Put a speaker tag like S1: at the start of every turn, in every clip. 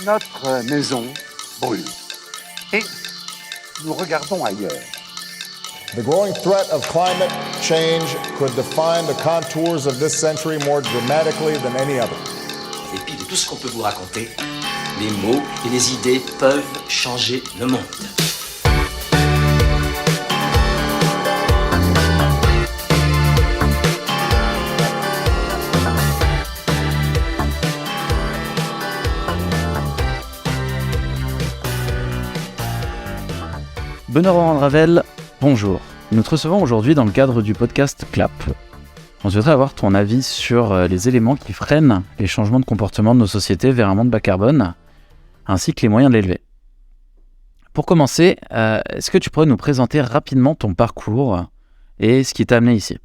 S1: Notre maison brûle. Et nous regardons ailleurs.
S2: The growing threat of climate change could define the contours of this century more dramatically than any other.
S3: En dépit de tout ce qu'on peut vous raconter, les mots et les idées peuvent changer le monde.
S4: Benoît Ravel, bonjour. Nous te recevons aujourd'hui dans le cadre du podcast CLAP. On souhaiterait avoir ton avis sur les éléments qui freinent les changements de comportement de nos sociétés vers un monde bas carbone, ainsi que les moyens de l'élever. Pour commencer, est-ce que tu pourrais nous présenter rapidement ton parcours et ce qui t'a amené ici ?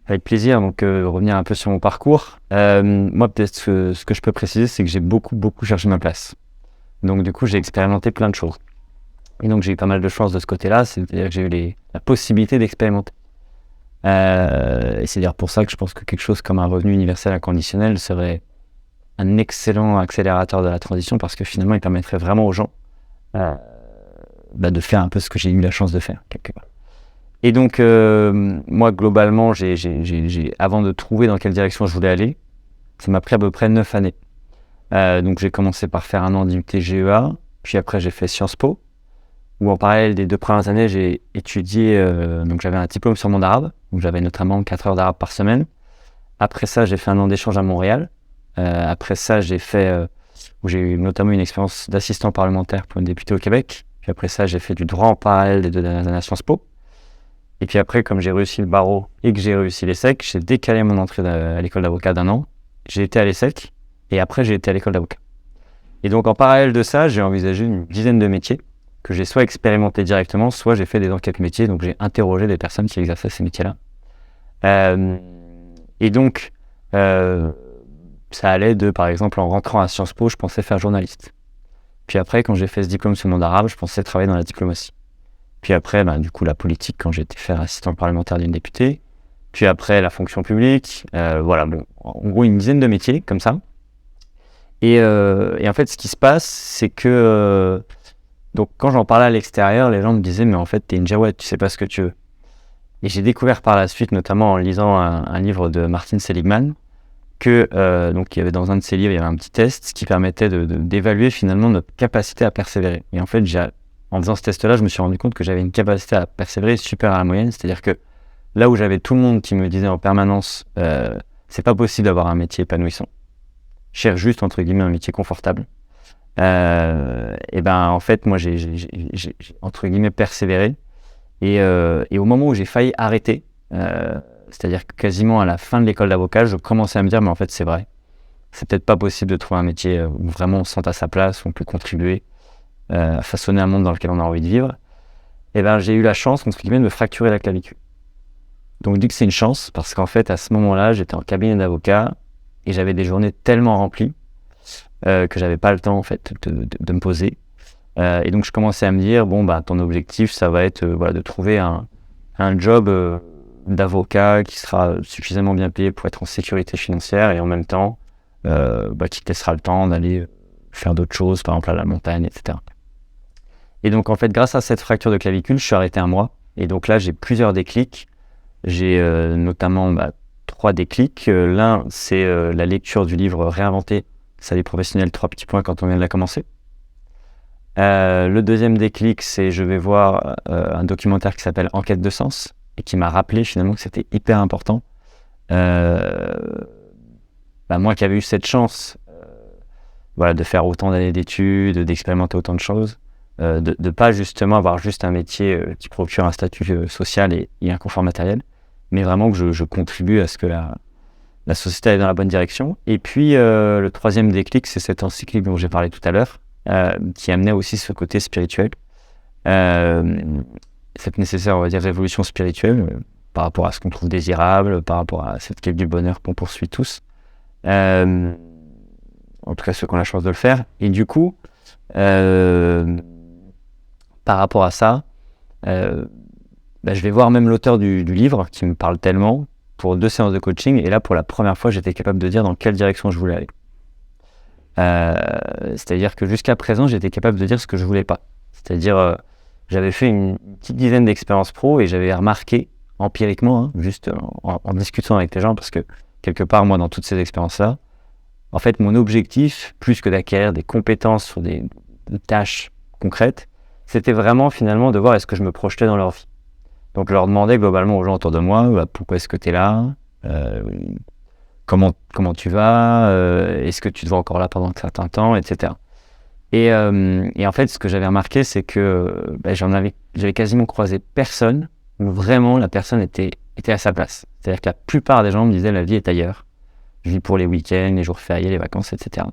S5: Avec plaisir, donc revenir un peu sur mon parcours. Moi, peut-être ce que je peux préciser, c'est que j'ai beaucoup cherché ma place. Donc du coup, j'ai expérimenté plein de choses. Et donc j'ai eu pas mal de chance de ce côté-là, c'est-à-dire que j'ai eu la possibilité d'expérimenter. Et c'est d'ailleurs pour ça que je pense que quelque chose comme un revenu universel inconditionnel serait un excellent accélérateur de la transition, parce que finalement il permettrait vraiment aux gens de faire un peu ce que j'ai eu la chance de faire quelque part. Et donc moi globalement, avant de trouver dans quelle direction je voulais aller, ça m'a pris à peu près 9 années. Donc j'ai commencé par faire un an d'IUT GEA, puis après j'ai fait Sciences Po, où en parallèle des 2 premières années, j'ai étudié, donc j'avais un diplôme sur monde arabe, donc j'avais notamment 4 heures d'arabe par semaine. Après ça, j'ai fait un an d'échange à Montréal. Après ça, où j'ai eu notamment une expérience d'assistant parlementaire pour une députée au Québec. Puis après ça, j'ai fait du droit en parallèle des 2 dernières années à Sciences Po. Et puis après, comme j'ai réussi le barreau et que j'ai réussi l'ESSEC, j'ai décalé mon entrée à l'école d'avocat d'1 an. J'ai été à l'ESSEC et après, j'ai été à l'école d'avocat. Et donc en parallèle de ça, j'ai envisagé une dizaine de métiers que j'ai soit expérimenté directement, soit j'ai fait des enquêtes métiers, donc j'ai interrogé des personnes qui exerçaient ces métiers-là. Et donc, ça allait de, par exemple, en rentrant à Sciences Po, je pensais faire journaliste. Puis après, quand j'ai fait ce diplôme sur le monde arabe, je pensais travailler dans la diplomatie. Puis après, du coup, la politique, quand j'ai été faire assistant parlementaire d'une députée. Puis après, la fonction publique. Voilà, bon, en gros, une dizaine de métiers, comme ça. Et en fait, ce qui se passe, c'est que... Donc, quand j'en parlais à l'extérieur, les gens me disaient « Mais en fait, t'es une girouette, tu sais pas ce que tu veux. » Et j'ai découvert par la suite, notamment en lisant un livre de Martin Seligman, donc il y avait dans un de ses livres, il y avait un petit test qui permettait d'évaluer finalement notre capacité à persévérer. Et en fait, en faisant ce test-là, je me suis rendu compte que j'avais une capacité à persévérer supérieure à la moyenne. C'est-à-dire que là où j'avais tout le monde qui me disait en permanence c'est pas possible d'avoir un métier épanouissant, cherche juste, entre guillemets, un métier confortable. Et en fait, moi, j'ai entre guillemets persévéré. Et au moment où j'ai failli arrêter, c'est-à-dire que quasiment à la fin de l'école d'avocat, je commençais à me dire, mais en fait, c'est vrai. C'est peut-être pas possible de trouver un métier où vraiment on se sent à sa place, où on peut contribuer à façonner un monde dans lequel on a envie de vivre. Et j'ai eu la chance, entre guillemets, de me fracturer la clavicule. Donc, je dis que c'est une chance, parce qu'en fait, à ce moment-là, j'étais en cabinet d'avocat et j'avais des journées tellement remplies que j'avais pas le temps, en fait, de me poser. Et donc, je commençais à me dire, ton objectif, ça va être de trouver un job d'avocat qui sera suffisamment bien payé pour être en sécurité financière et en même temps, qui te laissera le temps d'aller faire d'autres choses, par exemple à la montagne, etc. Et donc, en fait, grâce à cette fracture de clavicule, je suis arrêté un mois. Et donc là, j'ai plusieurs déclics. J'ai notamment 3 déclics. L'un, c'est la lecture du livre « Réinventer sa vie professionnelle, 3 petits points » quand on vient de la commencer. Le deuxième déclic, c'est je vais voir un documentaire qui s'appelle « Enquête de sens » et qui m'a rappelé finalement que c'était hyper important. Moi qui avais eu cette chance de faire autant d'années d'études, d'expérimenter autant de choses, de pas justement avoir juste un métier qui procure un statut social et un confort matériel, mais vraiment que je contribue à ce que la société aille dans la bonne direction. Et puis le troisième déclic, c'est cet encyclique dont j'ai parlé tout à l'heure, qui amenait aussi ce côté spirituel, cette nécessaire, on va dire, révolution spirituelle par rapport à ce qu'on trouve désirable, par rapport à cette quête du bonheur qu'on poursuit tous, en tout cas ceux qui ont la chance de le faire. Et du coup, par rapport à ça, je vais voir même l'auteur du livre qui me parle tellement pour 2 séances de coaching, et là pour la première fois j'étais capable de dire dans quelle direction je voulais aller. C'est-à-dire que jusqu'à présent, j'étais capable de dire ce que je voulais pas. C'est-à-dire, j'avais fait une petite dizaine d'expériences pro et j'avais remarqué, empiriquement, hein, juste en discutant avec les gens, parce que quelque part, moi, dans toutes ces expériences-là, en fait, mon objectif, plus que d'acquérir des compétences sur des tâches concrètes, c'était vraiment finalement de voir est-ce que je me projetais dans leur vie. Donc je leur demandais globalement aux gens autour de moi, pourquoi est-ce que tu es là, comment tu vas, est-ce que tu te vois encore là pendant un certain temps, etc. Et en fait, ce que j'avais remarqué, c'est que j'avais quasiment croisé personne où vraiment la personne était à sa place. C'est-à-dire que la plupart des gens me disaient la vie est ailleurs. Je vis pour les week-ends, les jours fériés, les vacances, etc.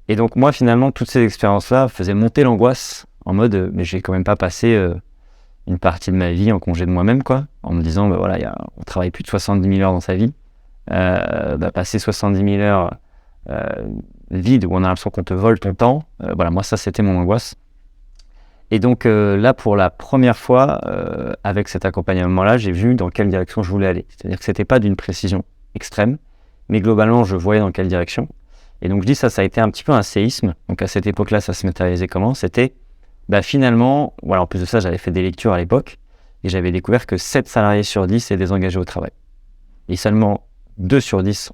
S5: Et donc moi, finalement, toutes ces expériences-là faisaient monter l'angoisse en mode, mais j'ai quand même pas passé une partie de ma vie en congé de moi-même, quoi, en me disant, on travaille plus de 70 000 heures dans sa vie, passer 70 000 heures vide où on a l'impression qu'on te vole ton temps, moi, ça, c'était mon angoisse. Et donc là, pour la première fois, avec cet accompagnement-là, j'ai vu dans quelle direction je voulais aller. C'est-à-dire que c'était pas d'une précision extrême, mais globalement, je voyais dans quelle direction. Et donc je dis ça a été un petit peu un séisme. Donc à cette époque-là, ça se matérialisait comment ? C'était, finalement, en plus de ça, j'avais fait des lectures à l'époque, et j'avais découvert que 7 salariés sur 10 est désengagés au travail. Et seulement 2 sur 10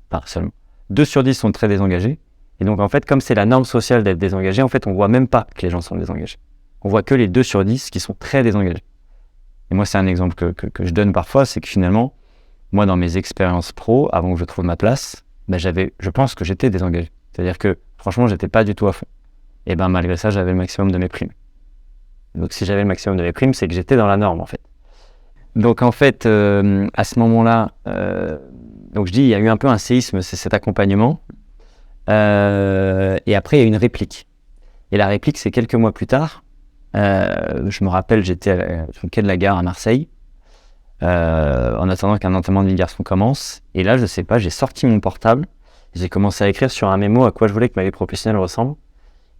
S5: sont très désengagés. Et donc en fait, comme c'est la norme sociale d'être désengagé, en fait, on voit même pas que les gens sont désengagés. On voit que les 2 sur 10 qui sont très désengagés. Et moi, c'est un exemple que je donne parfois, c'est que finalement, moi, dans mes expériences pro, avant que je trouve ma place, je pense que j'étais désengagé. C'est-à-dire que, franchement, j'étais pas du tout à fond. Et malgré ça, j'avais le maximum de mes primes. Donc, si j'avais le maximum de mes primes, c'est que j'étais dans la norme, en fait. Donc, en fait, à ce moment-là, donc je dis, il y a eu un peu un séisme, c'est cet accompagnement. Et après, il y a eu une réplique. Et la réplique, c'est quelques mois plus tard. Je me rappelle, j'étais sur le quai de la gare à Marseille, en attendant qu'un enterrement de vie de garçon commence. Et là, je sais pas, j'ai sorti mon portable, j'ai commencé à écrire sur un mémo à quoi je voulais que ma vie professionnelle ressemble.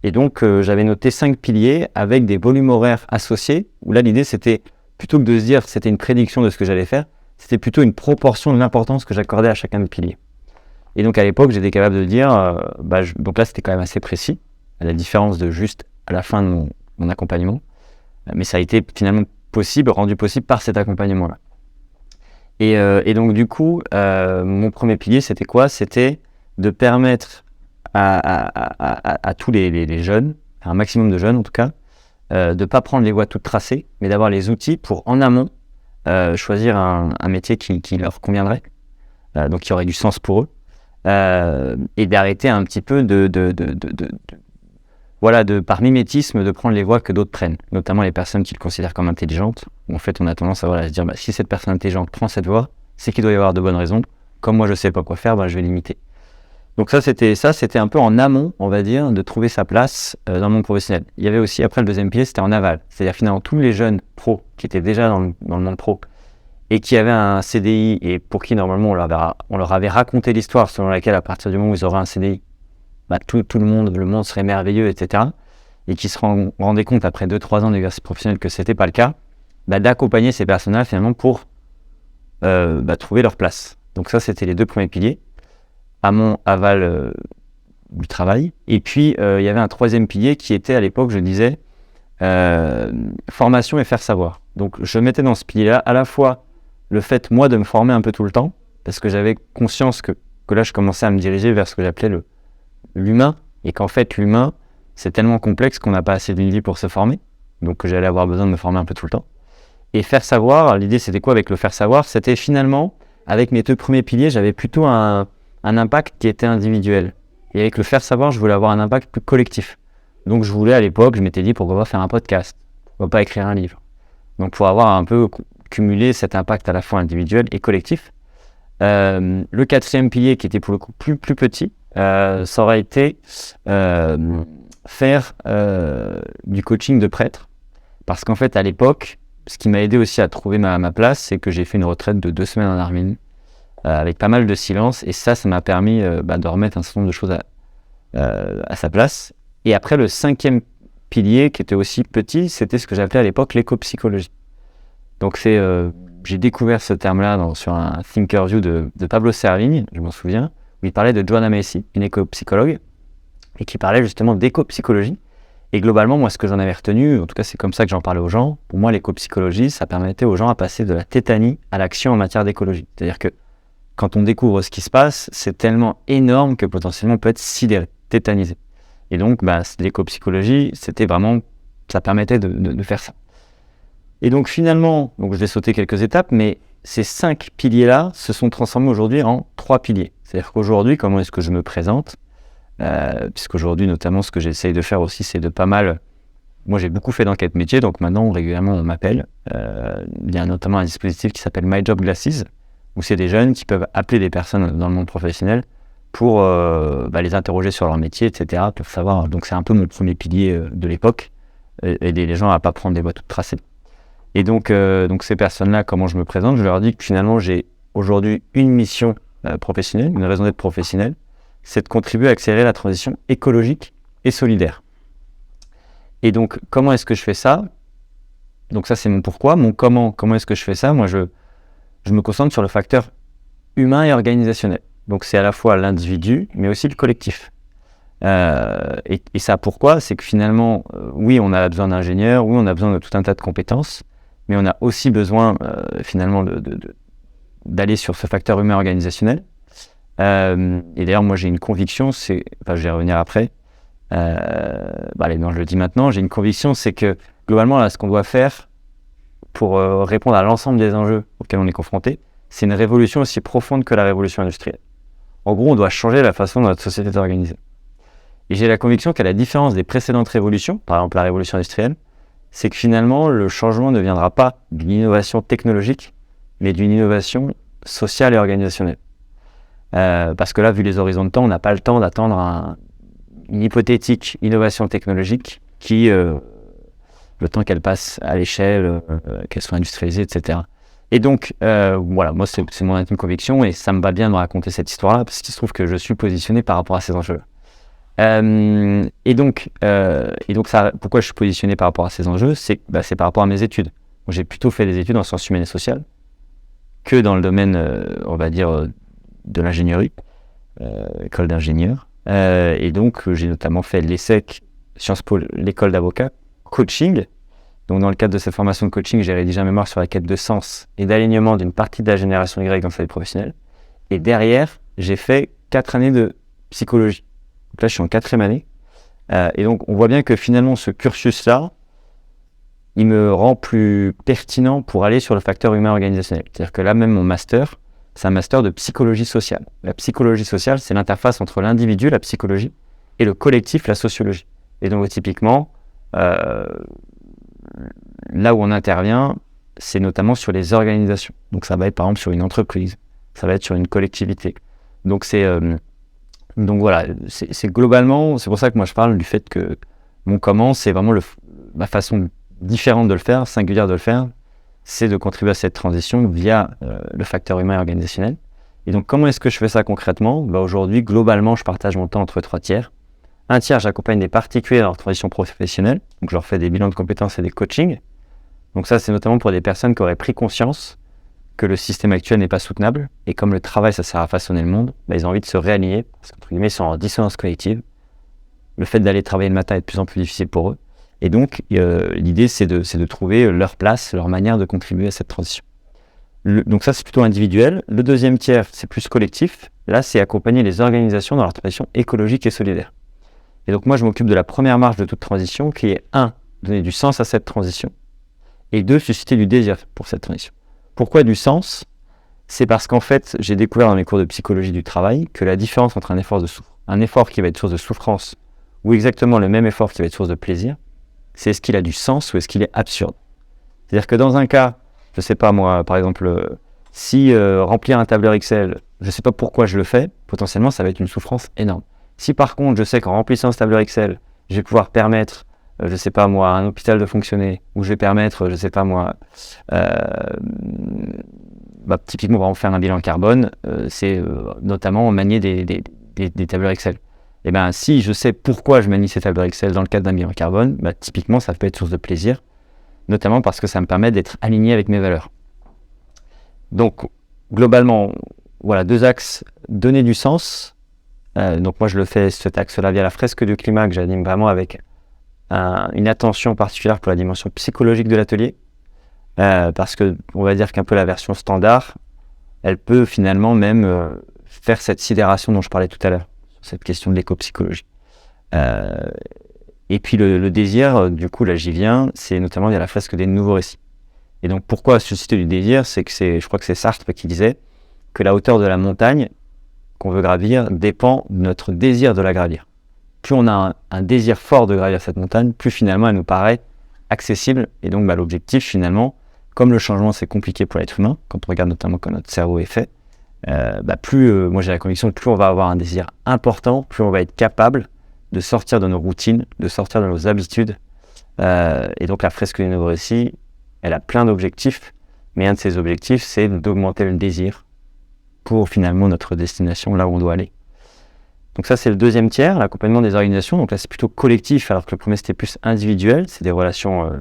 S5: Et donc, j'avais noté 5 piliers avec des volumes horaires associés, où là, l'idée, c'était, plutôt que de se dire que c'était une prédiction de ce que j'allais faire, c'était plutôt une proportion de l'importance que j'accordais à chacun des piliers. Et donc, à l'époque, j'étais capable de dire, donc là, c'était quand même assez précis, à la différence de juste à la fin de mon accompagnement. Mais ça a été finalement rendu possible par cet accompagnement-là. Et donc, du coup, mon premier pilier, c'était quoi ? C'était de permettre à tous les jeunes, à un maximum de jeunes en tout cas, de ne pas prendre les voies toutes tracées, mais d'avoir les outils pour, en amont, choisir un métier qui leur conviendrait, donc qui aurait du sens pour eux, et d'arrêter un petit peu par mimétisme, de prendre les voies que d'autres prennent, notamment les personnes qu'ils considèrent comme intelligentes. En fait, on a tendance à se dire, si cette personne intelligente prend cette voie, c'est qu'il doit y avoir de bonnes raisons. Comme moi, je ne sais pas quoi faire, je vais l'imiter. Donc c'était un peu en amont, on va dire, de trouver sa place dans le monde professionnel. Il y avait aussi, après, le deuxième pilier, c'était en aval. C'est-à-dire, finalement, tous les jeunes pros qui étaient déjà dans le monde pro et qui avaient un CDI et pour qui, normalement, on leur avait raconté l'histoire selon laquelle, à partir du moment où ils auraient un CDI, tout le monde serait merveilleux, etc. Et qui se rendaient compte, après 2-3 ans d'exercice professionnel, que ce n'était pas le cas, d'accompagner ces personnes-là, finalement, pour trouver leur place. Donc ça, c'était les 2 premiers piliers. Amont, aval du travail. Et puis, il y avait un 3e pilier qui était, à l'époque, je disais, formation et faire savoir. Donc, je mettais dans ce pilier-là à la fois le fait, moi, de me former un peu tout le temps, parce que j'avais conscience que là, je commençais à me diriger vers ce que j'appelais l'humain, et qu'en fait, l'humain, c'est tellement complexe qu'on n'a pas assez d'une vie pour se former, donc que j'allais avoir besoin de me former un peu tout le temps. Et faire savoir, l'idée, c'était quoi avec le faire savoir ? C'était finalement, avec mes 2 premiers piliers, j'avais plutôt un impact qui était individuel. Et avec le faire savoir, je voulais avoir un impact plus collectif. Donc je voulais, à l'époque, je m'étais dit, pourquoi pas faire un podcast ? Pourquoi pas écrire un livre ? Donc pour avoir un peu cumulé cet impact à la fois individuel et collectif. Le 4e pilier, qui était pour le coup plus petit, ça aurait été faire du coaching de prêtre. Parce qu'en fait, à l'époque, ce qui m'a aidé aussi à trouver ma place, c'est que j'ai fait une retraite de 2 semaines en Arménie, avec pas mal de silence, et ça m'a permis de remettre un certain nombre de choses à sa place. Et après, le 5e pilier, qui était aussi petit, c'était ce que j'appelais à l'époque l'éco-psychologie. Donc j'ai découvert ce terme-là sur un Thinkerview de Pablo Servigne, je m'en souviens, où il parlait de Joanna Macy, une éco-psychologue, et qui parlait justement d'éco-psychologie. Et globalement, moi, ce que j'en avais retenu, en tout cas, c'est comme ça que j'en parlais aux gens. Pour moi, l'éco-psychologie, ça permettait aux gens à passer de la tétanie à l'action en matière d'écologie. C'est-à-dire que quand on découvre ce qui se passe, c'est tellement énorme que potentiellement on peut être sidéré, tétanisé. Et donc, l'éco-psychologie, c'était vraiment, ça permettait de faire ça. Et donc finalement, je vais sauter quelques étapes, mais ces 5 piliers-là se sont transformés aujourd'hui en 3 piliers. C'est-à-dire qu'aujourd'hui, comment est-ce que je me présente ? Puisqu'aujourd'hui, notamment, ce que j'essaye de faire aussi, c'est de pas mal... Moi, j'ai beaucoup fait d'enquête métier, donc maintenant, régulièrement, on m'appelle. Il y a notamment un dispositif qui s'appelle My Job Glasses, où c'est des jeunes qui peuvent appeler des personnes dans le monde professionnel pour les interroger sur leur métier, etc., pour savoir. Donc, c'est un peu mon premier pilier de l'époque, aider les gens à ne pas prendre des voies toutes tracées. Et donc ces personnes-là, comment je me présente ? Je leur dis que finalement, j'ai aujourd'hui une mission professionnelle, une raison d'être professionnelle, c'est de contribuer à accélérer la transition écologique et solidaire. Et donc, comment est-ce que je fais ça ? Donc ça, c'est mon pourquoi. Mon comment est-ce que je fais ça ? Moi, je me concentre sur le facteur humain et organisationnel. Donc, c'est à la fois l'individu, mais aussi le collectif. Et ça, pourquoi ? C'est que finalement, oui, on a besoin d'ingénieurs, oui, on a besoin de tout un tas de compétences, mais on a aussi besoin, finalement, d'aller sur ce facteur humain organisationnel. Et d'ailleurs, moi, j'ai une conviction, je vais y revenir après, je le dis maintenant, j'ai une conviction, c'est que, globalement, là, ce qu'on doit faire pour répondre à l'ensemble des enjeux auxquels on est confronté, c'est une révolution aussi profonde que la révolution industrielle. En gros, on doit changer la façon dont notre société est organisée. Et j'ai la conviction qu'à la différence des précédentes révolutions, par exemple la révolution industrielle, c'est que finalement, le changement ne viendra pas d'une innovation technologique, mais d'une innovation sociale et organisationnelle. Parce que là, vu les horizons de temps, on n'a pas le temps d'attendre une hypothétique innovation technologique qui, le temps qu'elle passe à l'échelle, qu'elle soit industrialisée, etc. Et donc, moi, c'est mon intime conviction, et ça me va bien de raconter cette histoire-là, parce qu'il se trouve que je suis positionné par rapport à ces enjeux-là. Et donc ça, pourquoi je suis positionné par rapport à ces enjeux, c'est par rapport à mes études. Moi, j'ai plutôt fait des études en sciences humaines et sociales que dans le domaine, on va dire, de l'ingénierie, école d'ingénieur. Et donc, j'ai notamment fait l'ESSEC, Sciences Po, l'école d'avocat, coaching. Donc, dans le cadre de cette formation de coaching, j'ai rédigé un mémoire sur la quête de sens et d'alignement d'une partie de la génération Y dans sa vie professionnelle. Et derrière, j'ai fait 4 années de psychologie. Donc là, je suis en 4e année. Et donc, on voit bien que finalement, ce cursus-là, il me rend plus pertinent pour aller sur le facteur humain organisationnel. C'est-à-dire que là, même mon master, c'est un master de psychologie sociale. La psychologie sociale, c'est l'interface entre l'individu, la psychologie, et le collectif, la sociologie. Et donc, typiquement, là où on intervient, c'est notamment sur les organisations. Donc, ça va être par exemple sur une entreprise, ça va être sur une collectivité. Donc, donc voilà, c'est globalement, c'est pour ça que moi je parle du fait que mon comment, c'est vraiment ma façon différente de le faire, singulière de le faire, c'est de contribuer à cette transition via le facteur humain et organisationnel. Et donc, comment est-ce que je fais ça concrètement ? Aujourd'hui, globalement, je partage mon temps entre 3 tiers. Un tiers, j'accompagne des particuliers dans leur transition professionnelle. Donc, je leur fais des bilans de compétences et des coachings. Donc ça, c'est notamment pour des personnes qui auraient pris conscience que le système actuel n'est pas soutenable. Et comme le travail, ça sert à façonner le monde, ils ont envie de se réaligner, parce qu'entre guillemets, ils sont en dissonance collective. Le fait d'aller travailler le matin est de plus en plus difficile pour eux. Et donc, l'idée, c'est de trouver leur place, leur manière de contribuer à cette transition. Donc ça, c'est plutôt individuel. Le deuxième tiers, c'est plus collectif. Là, c'est accompagner les organisations dans leur transition écologique et solidaire. Et donc, moi, je m'occupe de la première marche de toute transition, qui est 1, donner du sens à cette transition, et 2, susciter du désir pour cette transition. Pourquoi du sens ? C'est parce qu'en fait, j'ai découvert dans mes cours de psychologie du travail que la différence entre un effort qui va être source de souffrance, ou exactement le même effort qui va être source de plaisir, c'est est-ce qu'il a du sens ou est-ce qu'il est absurde. C'est-à-dire que dans un cas, je ne sais pas moi, par exemple, si remplir un tableur Excel, je ne sais pas pourquoi je le fais, potentiellement ça va être une souffrance énorme. Si par contre je sais qu'en remplissant ce tableur Excel, je vais pouvoir permettre, je ne sais pas moi, à un hôpital de fonctionner, ou je vais permettre, je ne sais pas moi, typiquement on va faire un bilan carbone, c'est notamment manier des tableurs Excel. Et si je sais pourquoi je manie ces tableurs Excel dans le cadre d'un bilan carbone, typiquement ça peut être source de plaisir, notamment parce que ça me permet d'être aligné avec mes valeurs. Donc globalement, voilà, 2 axes, donner du sens Donc moi, je le fais cet axe-là via la fresque du climat que j'anime vraiment avec une attention particulière pour la dimension psychologique de l'atelier. Parce que on va dire qu'un peu la version standard, elle peut finalement même faire cette sidération dont je parlais tout à l'heure, sur cette question de l'éco-psychologie. Et puis le désir, du coup, là j'y viens, c'est notamment via la fresque des nouveaux récits. Et donc pourquoi susciter du désir, c'est que je crois que c'est Sartre qui disait que la hauteur de la montagne qu'on veut gravir dépend de notre désir de la gravir. Plus on a un désir fort de gravir cette montagne, plus finalement elle nous paraît accessible. Et donc l'objectif finalement, comme le changement c'est compliqué pour l'être humain, quand on regarde notamment comme notre cerveau est fait, plus, moi j'ai la conviction que plus on va avoir un désir important, plus on va être capable de sortir de nos routines, de sortir de nos habitudes. Et donc la fresque des nouveaux récits, elle a plein d'objectifs, mais un de ces objectifs, c'est d'augmenter le désir pour finalement notre destination, là où on doit aller. Donc ça, c'est le deuxième tiers, l'accompagnement des organisations. Donc là, c'est plutôt collectif, alors que le premier, c'était plus individuel. C'est des relations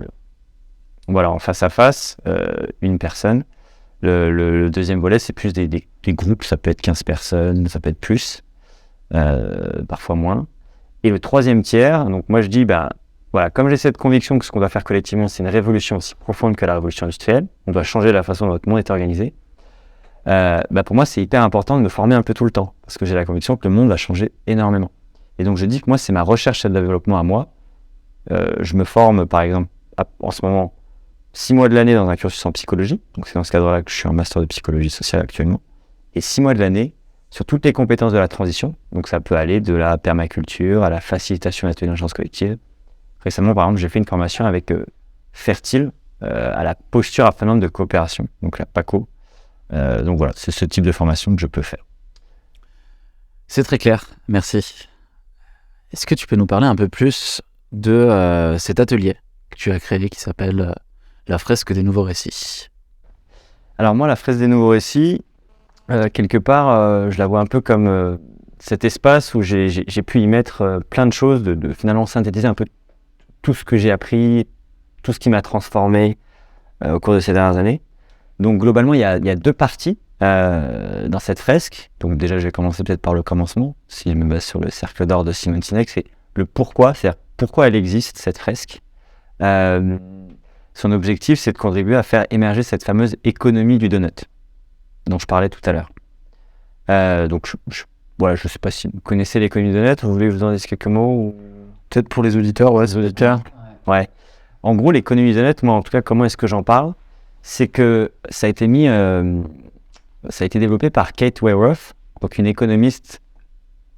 S5: en face à face, une personne. Le deuxième volet, c'est plus des groupes, ça peut être 15 personnes, ça peut être plus, parfois moins. Et le troisième tiers, donc moi je dis, comme j'ai cette conviction que ce qu'on doit faire collectivement, c'est une révolution aussi profonde que la révolution industrielle, on doit changer la façon dont notre monde est organisé, pour moi c'est hyper important de me former un peu tout le temps, parce que j'ai la conviction que le monde va changer énormément. Et donc je dis que moi c'est ma recherche et le développement à moi. Je me forme par exemple en ce moment 6 mois de l'année dans un cursus en psychologie, donc c'est dans ce cadre-là que je suis en master de psychologie sociale actuellement, et 6 mois de l'année sur toutes les compétences de la transition. Donc ça peut aller de la permaculture à la facilitation de l'intelligence collective. Récemment, par exemple, j'ai fait une formation avec Fertile à la posture apprenante de coopération, donc la PACO. Donc voilà, c'est ce type de formation que je peux faire.
S4: C'est très clair, merci. Est-ce que tu peux nous parler un peu plus de cet atelier que tu as créé qui s'appelle la fresque des nouveaux récits?
S5: Alors moi, la fresque des nouveaux récits, quelque part, je la vois un peu comme cet espace où j'ai pu y mettre plein de choses, de finalement synthétiser un peu tout ce que j'ai appris, tout ce qui m'a transformé au cours de ces dernières années. Donc globalement, il y a 2 parties dans cette fresque. Donc déjà, je vais commencer peut-être par le commencement, si je me base sur le cercle d'or de Simon Sinek, c'est le pourquoi, c'est-à-dire pourquoi elle existe, cette fresque. Son objectif, c'est de contribuer à faire émerger cette fameuse économie du donut dont je parlais tout à l'heure. Donc je sais pas si vous connaissez l'économie du donut, vous voulez que je vous en dise quelques mots ou...
S4: Peut-être pour les auditeurs, les auditeurs.
S5: Ouais. En gros, l'économie du donut, moi en tout cas, comment est-ce que j'en parle? C'est que ça a été développé par Kate Raworth, donc une économiste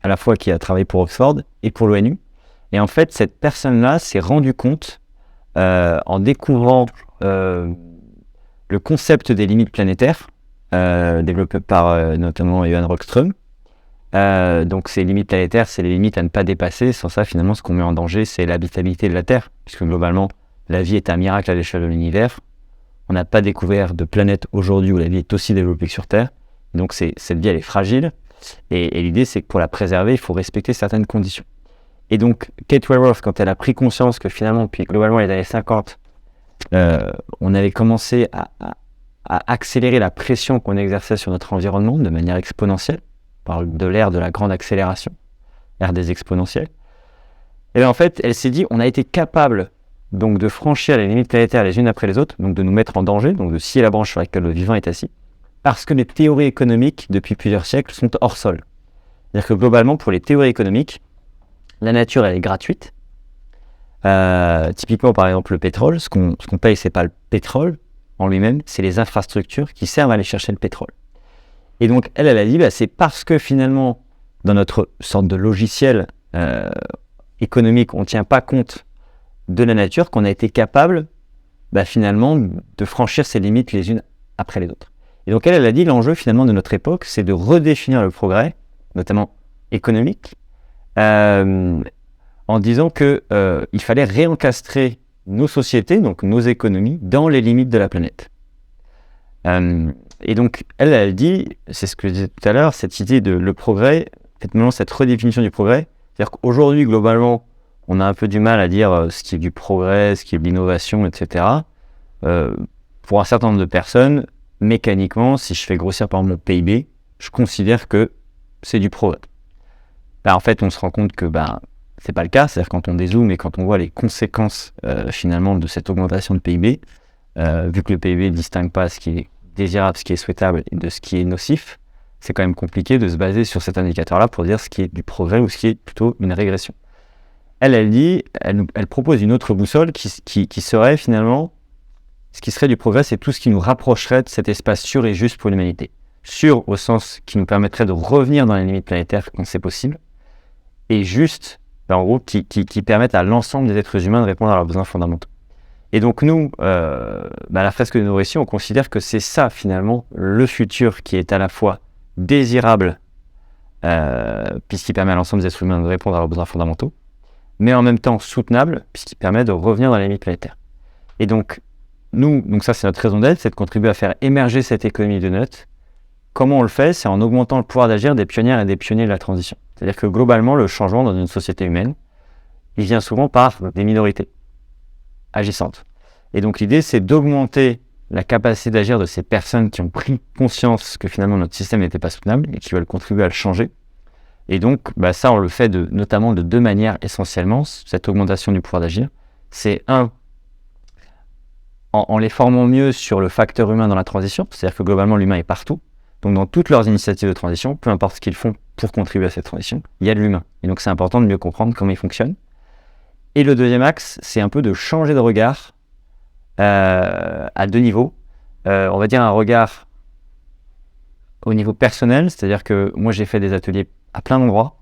S5: à la fois qui a travaillé pour Oxford et pour l'ONU. Et en fait, cette personne-là s'est rendue compte, en découvrant le concept des limites planétaires, développé par notamment Johan Rockström. Donc ces limites planétaires, c'est les limites à ne pas dépasser. Sans ça, finalement, ce qu'on met en danger, c'est l'habitabilité de la Terre, puisque globalement, la vie est un miracle à l'échelle de l'univers. On n'a pas découvert de planète aujourd'hui où la vie est aussi développée que sur Terre. Donc cette vie, elle est fragile. Et l'idée, c'est que pour la préserver, il faut respecter certaines conditions. Et donc, Kate Raworth, quand elle a pris conscience que finalement, puis globalement, les années 50, on avait commencé à accélérer la pression qu'on exerçait sur notre environnement de manière exponentielle, on parle de l'ère de la grande accélération, l'ère des exponentielles. Et bien en fait, elle s'est dit, on a été capable donc de franchir les limites planétaires les unes après les autres, donc de nous mettre en danger, donc de scier la branche sur laquelle le vivant est assis, parce que les théories économiques, depuis plusieurs siècles, sont hors sol. C'est-à-dire que globalement, pour les théories économiques, la nature, elle est gratuite. Typiquement, par exemple, le pétrole, ce qu'on paye, c'est pas le pétrole en lui-même, c'est les infrastructures qui servent à aller chercher le pétrole. Et donc, elle a dit, c'est parce que finalement, dans notre sorte de logiciel économique, on ne tient pas compte de la nature qu'on a été capable, finalement, de franchir ces limites les unes après les autres. Et donc, elle a dit, l'enjeu finalement de notre époque, c'est de redéfinir le progrès, notamment économique, en disant que il fallait réencastrer nos sociétés, donc nos économies, dans les limites de la planète. Et donc, elle dit, c'est ce que je disais tout à l'heure, cette idée de le progrès, finalement cette redéfinition du progrès, c'est-à-dire qu'aujourd'hui, globalement, on a un peu du mal à dire ce qui est du progrès, ce qui est de l'innovation, etc. Pour un certain nombre de personnes, mécaniquement, si je fais grossir par exemple le PIB, je considère que c'est du progrès. en fait, on se rend compte que c'est pas le cas. C'est-à-dire quand on dézoome et quand on voit les conséquences finalement de cette augmentation de PIB, vu que le PIB ne distingue pas ce qui est désirable, ce qui est souhaitable et de ce qui est nocif, c'est quand même compliqué de se baser sur cet indicateur-là pour dire ce qui est du progrès ou ce qui est plutôt une régression. Elle propose une autre boussole qui serait finalement, ce qui serait du progrès, c'est tout ce qui nous rapprocherait de cet espace sûr et juste pour l'humanité. Sûr au sens qui nous permettrait de revenir dans les limites planétaires quand c'est possible, et juste, en gros, qui permettent à l'ensemble des êtres humains de répondre à leurs besoins fondamentaux. Et donc nous, la fresque de Nourrici, on considère que c'est ça finalement le futur qui est à la fois désirable, puisqu'il permet à l'ensemble des êtres humains de répondre à leurs besoins fondamentaux, mais en même temps soutenable, puisqu'il permet de revenir dans les limites planétaires. Et donc, donc ça c'est notre raison d'être, c'est de contribuer à faire émerger cette économie de notes. Comment on le fait? C'est en augmentant le pouvoir d'agir des pionnières et des pionniers de la transition. C'est-à-dire que globalement, le changement dans une société humaine, il vient souvent par des minorités agissantes. Et donc l'idée, c'est d'augmenter la capacité d'agir de ces personnes qui ont pris conscience que finalement notre système n'était pas soutenable et qui veulent contribuer à le changer. Et donc, ça, on le fait notamment de deux manières essentiellement, cette augmentation du pouvoir d'agir. C'est en les formant mieux sur le facteur humain dans la transition, c'est-à-dire que globalement, l'humain est partout. Donc, dans toutes leurs initiatives de transition, peu importe ce qu'ils font pour contribuer à cette transition, il y a de l'humain. Et donc, c'est important de mieux comprendre comment il fonctionne. Et le deuxième axe, c'est un peu de changer de regard à deux niveaux. On va dire un regard au niveau personnel, c'est-à-dire que moi, j'ai fait des ateliers à plein d'endroits.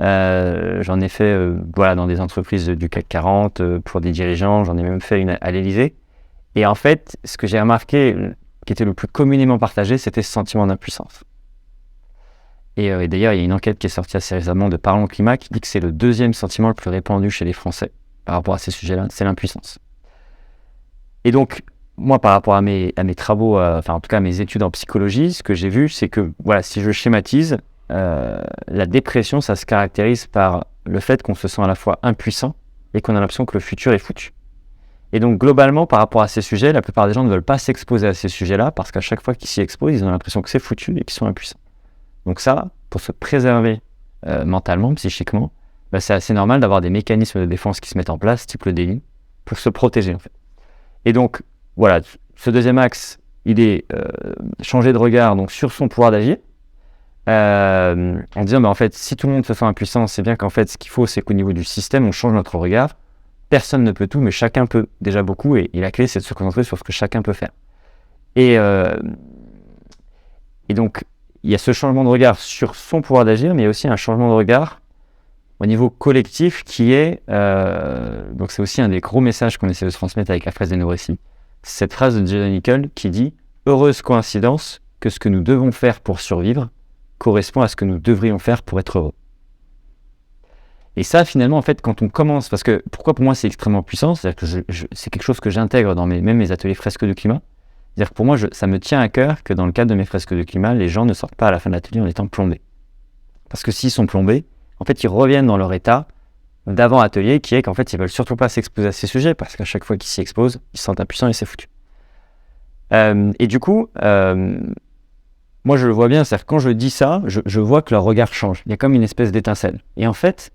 S5: J'en ai fait dans des entreprises du CAC 40, pour des dirigeants, j'en ai même fait une à l'Élysée. Et en fait, ce que j'ai remarqué, qui était le plus communément partagé, c'était ce sentiment d'impuissance. Et d'ailleurs, il y a une enquête qui est sortie assez récemment de Parlons Climat qui dit que c'est le deuxième sentiment le plus répandu chez les Français par rapport à ces sujets-là, c'est l'impuissance. Et donc, moi, par rapport à mes travaux, en tout cas à mes études en psychologie, ce que j'ai vu, c'est que, si je schématise, la dépression, ça se caractérise par le fait qu'on se sent à la fois impuissant et qu'on a l'impression que le futur est foutu. Et donc, globalement, par rapport à ces sujets, la plupart des gens ne veulent pas s'exposer à ces sujets-là parce qu'à chaque fois qu'ils s'y exposent, ils ont l'impression que c'est foutu et qu'ils sont impuissants. Donc ça, pour se préserver mentalement, psychiquement, c'est assez normal d'avoir des mécanismes de défense qui se mettent en place, type le déni, pour se protéger en fait. Et donc, ce deuxième axe, il est changer de regard donc, sur son pouvoir d'agir, en disant, en fait, si tout le monde se sent impuissant, c'est bien qu'en fait, ce qu'il faut, c'est qu'au niveau du système, on change notre regard. Personne ne peut tout, mais chacun peut déjà beaucoup, et la clé, c'est de se concentrer sur ce que chacun peut faire. Et donc, il y a ce changement de regard sur son pouvoir d'agir, mais il y a aussi un changement de regard au niveau collectif qui est... donc c'est aussi un des gros messages qu'on essaie de transmettre avec la fresque de Nourrici. Cette phrase de John Nickel qui dit « Heureuse coïncidence que ce que nous devons faire pour survivre correspond à ce que nous devrions faire pour être heureux. » Et ça, finalement, en fait, quand on commence... Parce que pourquoi pour moi c'est extrêmement puissant? C'est-à-dire que c'est quelque chose que j'intègre dans même mes ateliers fresques de climat. C'est-à-dire que pour moi, ça me tient à cœur que dans le cadre de mes fresques de climat, les gens ne sortent pas à la fin de l'atelier en étant plombés. Parce que s'ils sont plombés, en fait, ils reviennent dans leur état d'avant atelier, qui est qu'en fait, ils veulent surtout pas s'exposer à ces sujets, parce qu'à chaque fois qu'ils s'y exposent, ils se sentent impuissants et c'est foutu. Et du coup, moi, je le vois bien, c'est-à-dire que quand je dis ça, je vois que leur regard change. Il y a comme une espèce d'étincelle. Et en fait,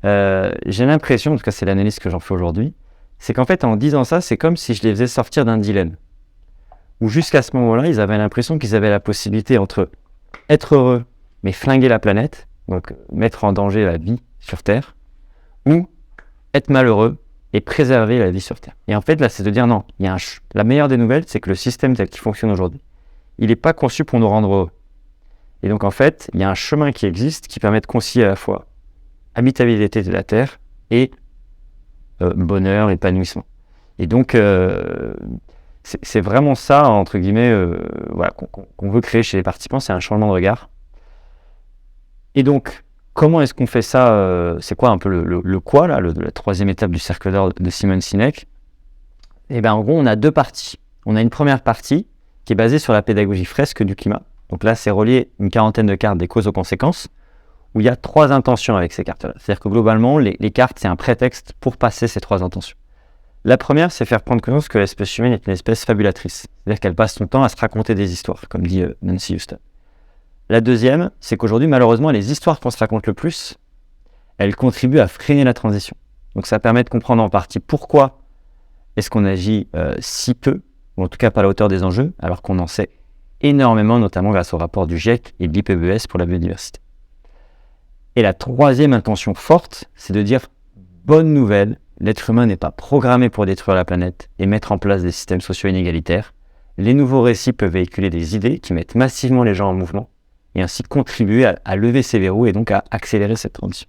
S5: j'ai l'impression, en tout cas, c'est l'analyse que j'en fais aujourd'hui, c'est qu'en fait, en disant ça, c'est comme si je les faisais sortir d'un dilemme. Où jusqu'à ce moment-là, ils avaient l'impression qu'ils avaient la possibilité entre être heureux, mais flinguer la planète, donc mettre en danger la vie sur Terre, ou être malheureux et préserver la vie sur Terre. Et en fait, là, c'est de dire non, la meilleure des nouvelles, c'est que le système tel qu'il fonctionne aujourd'hui, il n'est pas conçu pour nous rendre heureux. Et donc, en fait, il y a un chemin qui existe qui permet de concilier à la fois habitabilité de la Terre et bonheur, épanouissement. Et donc, c'est vraiment ça, entre guillemets, qu'on veut créer chez les participants, c'est un changement de regard. Et donc, comment est-ce qu'on fait ça? C'est quoi un peu le quoi, là, la troisième étape du cercle d'or de Simon Sinek? Eh bien, en gros, on a deux parties. On a une première partie qui est basée sur la pédagogie fresque du climat. Donc là, c'est relié une quarantaine de cartes des causes aux conséquences, où il y a 3 intentions avec ces cartes-là. C'est-à-dire que globalement, les cartes, c'est un prétexte pour passer ces 3 intentions. La première, c'est faire prendre conscience que l'espèce humaine est une espèce fabulatrice. C'est-à-dire qu'elle passe son temps à se raconter des histoires, comme dit Nancy Houston. La deuxième, c'est qu'aujourd'hui, malheureusement, les histoires qu'on se raconte le plus, elle contribue à freiner la transition. Donc ça permet de comprendre en partie pourquoi est-ce qu'on agit si peu, ou en tout cas pas à la hauteur des enjeux, alors qu'on en sait énormément, notamment grâce au rapport du GIEC et de l'IPBES pour la biodiversité. Et la troisième intention forte, c'est de dire bonne nouvelle, l'être humain n'est pas programmé pour détruire la planète et mettre en place des systèmes sociaux inégalitaires. Les nouveaux récits peuvent véhiculer des idées qui mettent massivement les gens en mouvement et ainsi contribuer à lever ces verrous et donc à accélérer cette transition.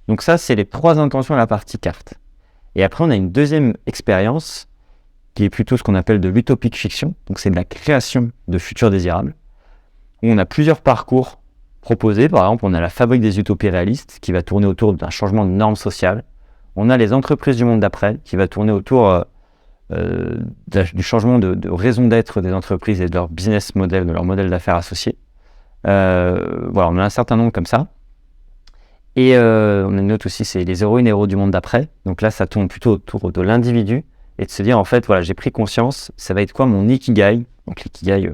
S5: Donc ça, c'est les trois intentions à la partie carte. Et après, on a une deuxième expérience qui est plutôt ce qu'on appelle de l'utopique fiction. Donc c'est de la création de futurs désirables, où on a plusieurs parcours proposés. Par exemple, on a la fabrique des utopies réalistes qui va tourner autour d'un changement de normes sociales. On a les entreprises du monde d'après qui va tourner autour du changement de raison d'être des entreprises et de leur business model, de leur modèle d'affaires associé. Voilà, on a un certain nombre comme ça. Et on a une autre aussi, c'est les héroïnes et héros du monde d'après. Donc là, ça tourne plutôt autour de l'individu et de se dire, en fait, voilà, j'ai pris conscience, ça va être quoi mon ikigai? Donc l'ikigai,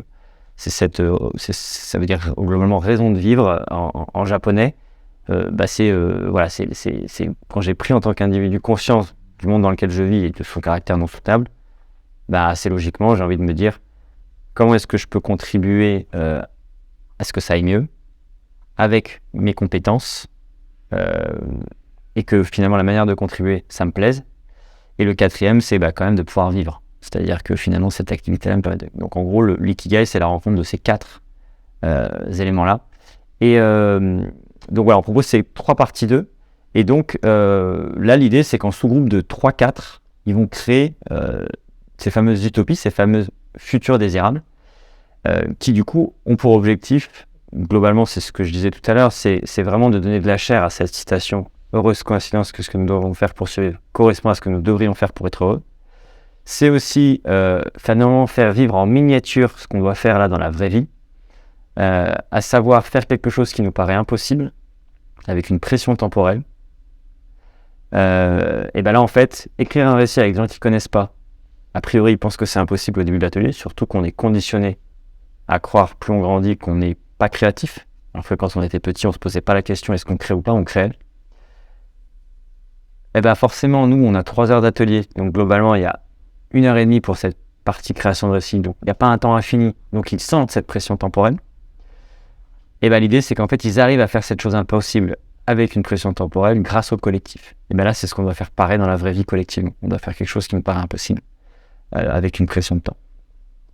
S5: ça veut dire globalement raison de vivre en japonais. Voilà, c'est quand j'ai pris en tant qu'individu conscience du monde dans lequel je vis et de son caractère non soutenable, assez logiquement, j'ai envie de me dire comment est-ce que je peux contribuer à ce que ça aille mieux avec mes compétences et que finalement la manière de contribuer, ça me plaise. Et le quatrième, c'est quand même de pouvoir vivre. C'est-à-dire que finalement, cette activité-là me permet de... Donc en gros, l'ikigai, c'est la rencontre de ces quatre éléments-là. Et donc voilà, on propose ces trois parties 2. Et donc là, l'idée, c'est qu'en sous-groupe de 3-4, ils vont créer ces fameuses utopies, ces fameux futurs désirables, qui du coup ont pour objectif, globalement, c'est ce que je disais tout à l'heure, c'est vraiment de donner de la chair à cette citation « Heureuse coïncidence que ce que nous devons faire pour survivre correspond à ce que nous devrions faire pour être heureux ». C'est aussi finalement faire vivre en miniature ce qu'on doit faire là dans la vraie vie, à savoir faire quelque chose qui nous paraît impossible, avec une pression temporelle. Et là, en fait, écrire un récit avec des gens qui ne connaissent pas, a priori, ils pensent que c'est impossible au début de l'atelier, surtout qu'on est conditionné à croire, plus on grandit, qu'on n'est pas créatif. Alors que quand on était petit, on ne se posait pas la question est-ce qu'on crée ou pas, on crée. Et forcément, nous, on a 3 heures d'atelier. Donc globalement, il y a 1h30 pour cette partie création de récit. Donc il n'y a pas un temps infini. Donc ils sentent cette pression temporelle. Et l'idée, c'est qu'en fait, ils arrivent à faire cette chose impossible avec une pression temporelle grâce au collectif. Et là, c'est ce qu'on doit faire pareil dans la vraie vie collective. On doit faire quelque chose qui nous paraît impossible avec une pression de temps.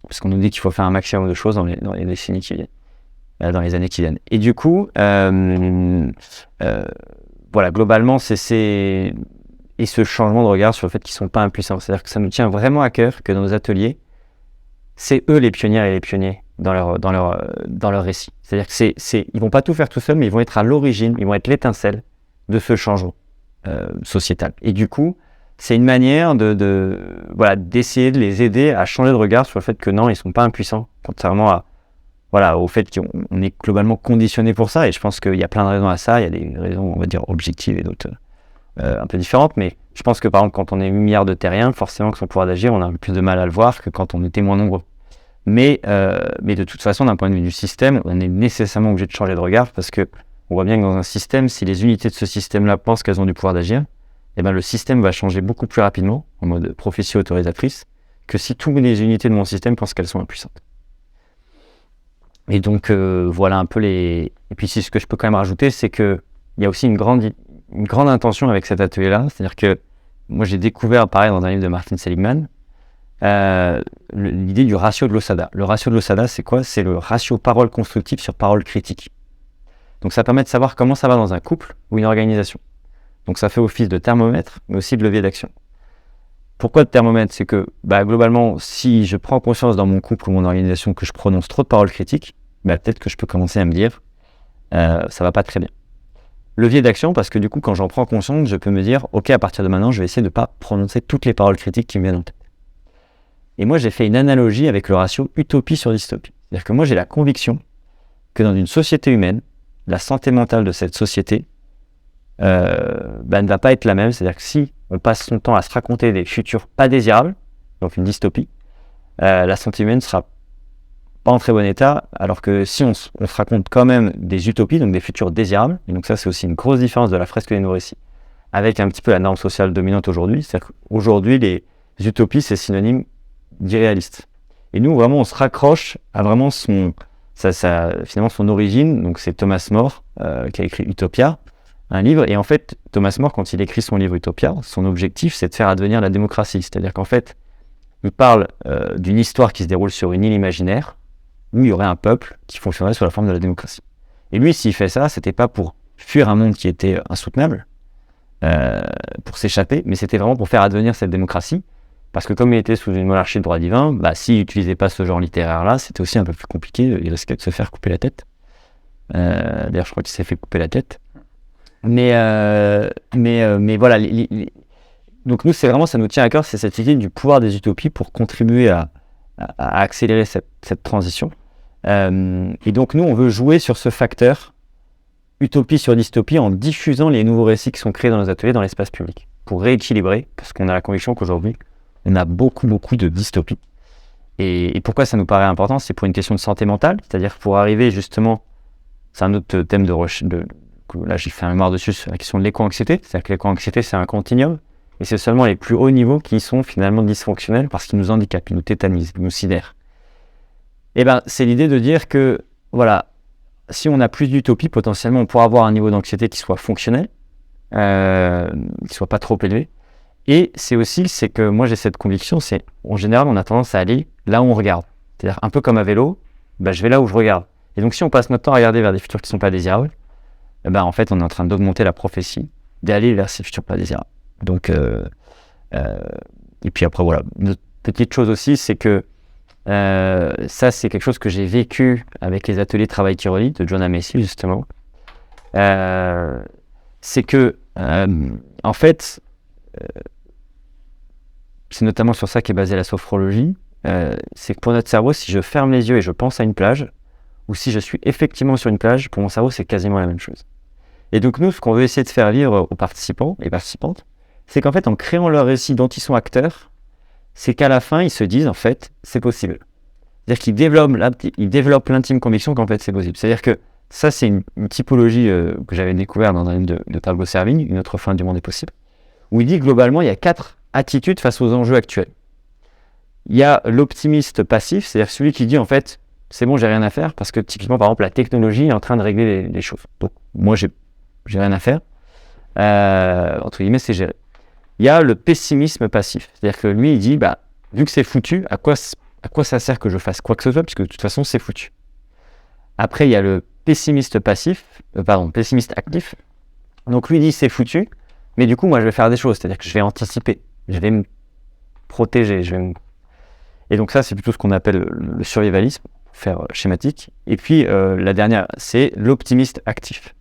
S5: Parce qu'on nous dit qu'il faut faire un maximum de choses dans les décennies qui viennent, dans les années qui viennent. Et du coup, voilà, globalement, c'est et ce changement de regard sur le fait qu'ils ne sont pas impuissants. C'est-à-dire que ça nous tient vraiment à cœur que dans nos ateliers, c'est eux les pionnières et les pionniers dans leur récit. C'est-à-dire que ils vont pas tout faire tout seuls, mais ils vont être à l'origine, ils vont être l'étincelle de ce changement sociétal. Et du coup, c'est une manière d'essayer de les aider à changer de regard sur le fait que non, ils sont pas impuissants, contrairement au fait qu'on est globalement conditionné pour ça. Et je pense qu'il y a plein de raisons à ça. Il y a des raisons, on va dire, objectives et d'autres un peu différentes. Mais je pense que par exemple, quand on est 8 milliards de terriens, forcément que son pouvoir d'agir, on a un peu plus de mal à le voir que quand on était moins nombreux. Mais de toute façon, d'un point de vue du système, on est nécessairement obligé de changer de regard parce que on voit bien que dans un système, si les unités de ce système-là pensent qu'elles ont du pouvoir d'agir, le système va changer beaucoup plus rapidement, en mode prophétie autorisatrice, que si toutes les unités de mon système pensent qu'elles sont impuissantes. Et donc, voilà un peu les... Et puis, ce que je peux quand même rajouter, c'est qu'il y a aussi une grande intention avec cet atelier-là. C'est-à-dire que moi, j'ai découvert, pareil, dans un livre de Martin Seligman, l'idée du ratio de Losada. Le ratio de Losada, c'est quoi? C'est le ratio parole constructive sur parole critique. Donc, ça permet de savoir comment ça va dans un couple ou une organisation. Donc, ça fait office de thermomètre, mais aussi de levier d'action. Pourquoi de thermomètre? C'est que, globalement, si je prends conscience dans mon couple ou mon organisation que je prononce trop de paroles critiques, peut-être que je peux commencer à me dire ça va pas très bien. Levier d'action, parce que du coup, quand j'en prends conscience, je peux me dire ok, à partir de maintenant, je vais essayer de ne pas prononcer toutes les paroles critiques qui me viennent en tête. Et moi, j'ai fait une analogie avec le ratio utopie sur dystopie. C'est-à-dire que moi, j'ai la conviction que dans une société humaine, la santé mentale de cette société ne va pas être la même. C'est-à-dire que si on passe son temps à se raconter des futurs pas désirables, donc une dystopie, la santé humaine sera pas en très bon état, alors que si on se raconte quand même des utopies, donc des futurs désirables, et donc ça c'est aussi une grosse différence de la fresque des nouveaux récits, avec un petit peu la norme sociale dominante aujourd'hui, c'est-à-dire qu'aujourd'hui les utopies c'est synonyme d'irréaliste. Et nous vraiment on se raccroche à vraiment finalement son origine, donc c'est Thomas More qui a écrit Utopia, un livre, et en fait Thomas More quand il écrit son livre Utopia, son objectif c'est de faire advenir la démocratie, c'est-à-dire qu'en fait il parle d'une histoire qui se déroule sur une île imaginaire où il y aurait un peuple qui fonctionnerait sous la forme de la démocratie. Et lui, s'il fait ça, c'était pas pour fuir un monde qui était insoutenable, pour s'échapper, mais c'était vraiment pour faire advenir cette démocratie. Parce que comme il était sous une monarchie de droit divin, s'il n'utilisait pas ce genre littéraire-là, c'était aussi un peu plus compliqué, il risquait de se faire couper la tête. D'ailleurs, je crois qu'il s'est fait couper la tête. Mais voilà, donc nous, c'est vraiment, ça nous tient à cœur, c'est cette idée du pouvoir des utopies pour contribuer à accélérer cette transition. Et donc nous, on veut jouer sur ce facteur utopie sur dystopie en diffusant les nouveaux récits qui sont créés dans nos ateliers dans l'espace public, pour rééquilibrer, parce qu'on a la conviction qu'aujourd'hui, on a beaucoup de dystopies. Et pourquoi ça nous paraît important? C'est pour une question de santé mentale, c'est-à-dire pour arriver justement, c'est un autre thème de recherche, là j'ai fait un mémoire dessus sur la question de l'éco-anxiété, c'est-à-dire que l'éco-anxiété c'est un continuum, et c'est seulement les plus hauts niveaux qui sont finalement dysfonctionnels parce qu'ils nous handicapent, ils nous tétanisent, ils nous sidèrent. Et c'est l'idée de dire que, voilà, si on a plus d'utopie, potentiellement on pourra avoir un niveau d'anxiété qui soit fonctionnel, qui soit pas trop élevé. Et c'est que moi j'ai cette conviction, c'est en général on a tendance à aller là où on regarde. C'est-à-dire un peu comme à vélo, je vais là où je regarde. Et donc si on passe notre temps à regarder vers des futurs qui sont pas désirables, en fait on est en train d'augmenter la prophétie d'aller vers ces futurs pas désirables. Donc, et puis après, voilà. Une autre petite chose aussi, c'est que ça, c'est quelque chose que j'ai vécu avec les ateliers Travail qui relie de John Macy, justement. C'est que, en fait, c'est notamment sur ça qu'est basée la sophrologie. C'est que pour notre cerveau, si je ferme les yeux et je pense à une plage, ou si je suis effectivement sur une plage, pour mon cerveau, c'est quasiment la même chose. Et donc, nous, ce qu'on veut essayer de faire vivre aux participants et participantes, c'est qu'en fait, en créant leur récit dont ils sont acteurs, c'est qu'à la fin, ils se disent, en fait, c'est possible. C'est-à-dire qu'ils développent l'intime conviction qu'en fait, c'est possible. C'est-à-dire que ça, c'est une typologie que j'avais découvert dans un livre de Pablo Servigne, Une autre fin du monde est possible, où il dit globalement, il y a 4 attitudes face aux enjeux actuels. Il y a l'optimiste passif, c'est-à-dire celui qui dit, en fait, c'est bon, j'ai rien à faire, parce que typiquement, par exemple, la technologie est en train de régler les choses. Donc, moi, j'ai rien à faire. Entre guillemets, c'est géré. Il y a le pessimisme passif, c'est-à-dire que lui, il dit, vu que c'est foutu, à quoi ça sert que je fasse quoi que ce soit, puisque de toute façon, c'est foutu. Après, il y a le pessimiste actif. Donc lui, il dit, c'est foutu, mais du coup, moi, je vais faire des choses, c'est-à-dire que je vais anticiper, je vais me protéger, Et donc ça, c'est plutôt ce qu'on appelle le survivalisme, pour faire schématique. Et puis, la dernière, c'est l'optimiste actif.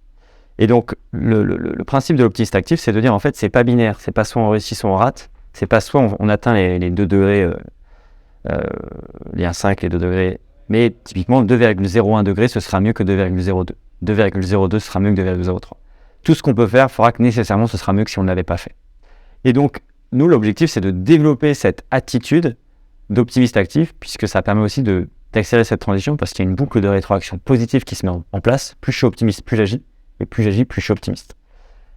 S5: Et donc, le principe de l'optimiste actif, c'est de dire, en fait, c'est pas binaire. C'est pas soit on réussit, soit on rate. C'est pas soit on atteint les 2 degrés, les 1,5, les 2 degrés. Mais typiquement, 2,01 degrés, ce sera mieux que 2,02. 2,02 sera mieux que 2,03. Tout ce qu'on peut faire fera que nécessairement, ce sera mieux que si on ne l'avait pas fait. Et donc, nous, l'objectif, c'est de développer cette attitude d'optimiste actif, puisque ça permet aussi d'accélérer cette transition, parce qu'il y a une boucle de rétroaction positive qui se met en place. Plus je suis optimiste, plus j'agis. Et plus j'agis, plus je suis optimiste.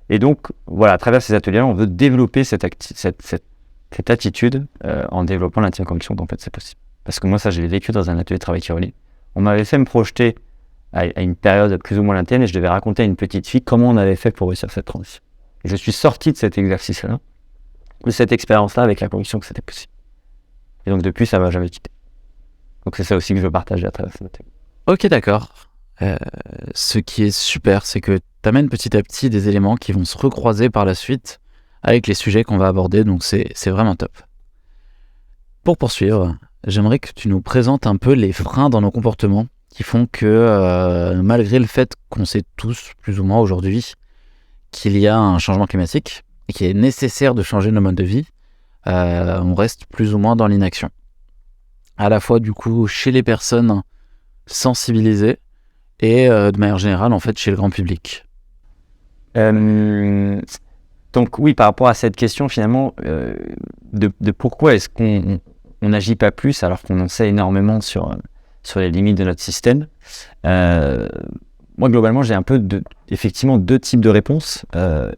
S5: Et donc, voilà, à travers ces ateliers-là, on veut développer cette attitude en développant l'intime conviction qu'en fait c'est possible. Parce que moi, ça, je l'ai vécu dans un atelier de travail qui relie. On m'avait fait me projeter à une période plus ou moins lointaine et je devais raconter à une petite fille comment on avait fait pour réussir cette transition. Et je suis sorti de cet exercice-là, de cette expérience-là, avec la conviction que c'était possible. Et donc, depuis, ça ne m'a jamais quitté. Donc, c'est ça aussi que je veux partager à travers cet atelier.
S4: Ok, d'accord. Ce qui est super, c'est que tu amènes petit à petit des éléments qui vont se recroiser par la suite avec les sujets qu'on va aborder, donc c'est vraiment top. Pour poursuivre, j'aimerais que tu nous présentes un peu les freins dans nos comportements qui font que, malgré le fait qu'on sait tous, plus ou moins aujourd'hui, qu'il y a un changement climatique et qu'il est nécessaire de changer nos modes de vie, on reste plus ou moins dans l'inaction. À la fois, du coup, chez les personnes sensibilisées, et de manière générale, en fait, chez le grand public.
S5: Donc oui, par rapport à cette question, finalement, de pourquoi est-ce qu'on n'agit pas plus alors qu'on en sait énormément sur sur les limites de notre système. Moi, globalement, j'ai un peu effectivement deux types de réponses.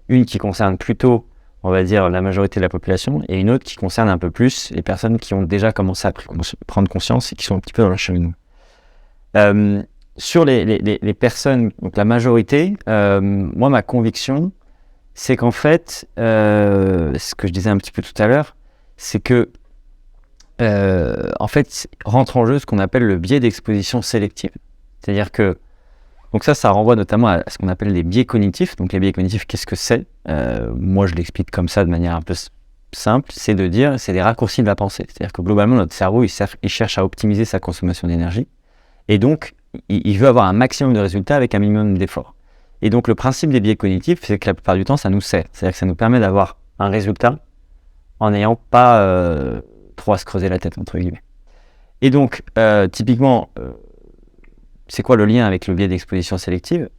S5: Une qui concerne plutôt, on va dire, la majorité de la population, et une autre qui concerne un peu plus les personnes qui ont déjà commencé à prendre conscience et qui sont un petit peu dans le cheminement. Sur les personnes, donc la majorité, moi, ma conviction, c'est qu'en fait, ce que je disais un petit peu tout à l'heure, c'est que, en fait, rentre en jeu ce qu'on appelle le biais d'exposition sélective. C'est-à-dire que, donc ça renvoie notamment à ce qu'on appelle les biais cognitifs. Donc les biais cognitifs, qu'est-ce que c'est ? Moi, je l'explique comme ça de manière un peu simple, c'est de dire, c'est des raccourcis de la pensée. C'est-à-dire que globalement, notre cerveau, il cherche à optimiser sa consommation d'énergie. Et donc, il veut avoir un maximum de résultats avec un minimum d'efforts. Et donc, le principe des biais cognitifs, c'est que la plupart du temps, ça nous sert. C'est-à-dire que ça nous permet d'avoir un résultat en n'ayant pas trop à se creuser la tête, entre guillemets. Et donc, typiquement, c'est quoi le lien avec le biais d'exposition sélective ?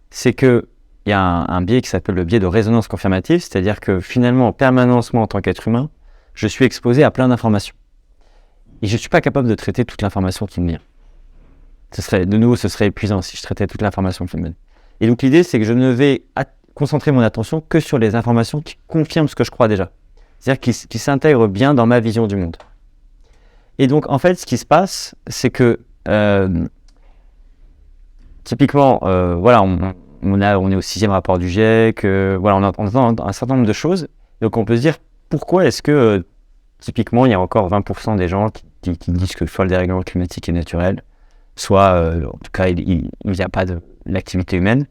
S5: C'est qu'il y a un biais qui s'appelle le biais de résonance confirmative, c'est-à-dire que finalement, en permanence, moi, en tant qu'être humain, je suis exposé à plein d'informations. Et je ne suis pas capable de traiter toute l'information qui me vient. Ce serait épuisant si je traitais toute l'information qui me vient. Et donc, l'idée, c'est que je ne vais concentrer mon attention que sur les informations qui confirment ce que je crois déjà. C'est-à-dire qui s'intègrent bien dans ma vision du monde. Et donc, en fait, ce qui se passe, c'est que typiquement, voilà, on est au 6e rapport du GIEC, voilà, on entend un certain nombre de choses. Donc, on peut se dire, pourquoi est-ce que, typiquement, il y a encore 20% des gens qui disent que soit le dérèglement climatique est naturel, soit, en tout cas, il n'y a pas de l'activité humaine.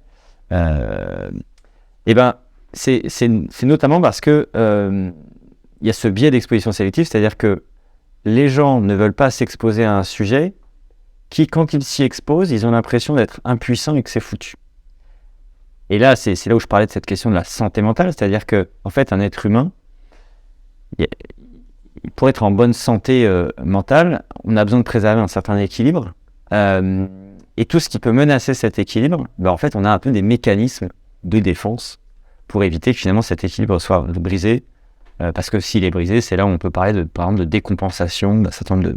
S5: Et ben, c'est notamment parce que il y a ce biais d'exposition sélective, c'est-à-dire que les gens ne veulent pas s'exposer à un sujet qui, quand ils s'y exposent, ils ont l'impression d'être impuissants et que c'est foutu. Et là, c'est là où je parlais de cette question de la santé mentale, c'est-à-dire que, en fait, un être humain, pour être en bonne santé mentale, on a besoin de préserver un certain équilibre. Et tout ce qui peut menacer cet équilibre, ben en fait, on a un peu des mécanismes de défense pour éviter que finalement cet équilibre soit brisé. Parce que s'il est brisé, c'est là où on peut parler, par exemple, de décompensation, d'un certain nombre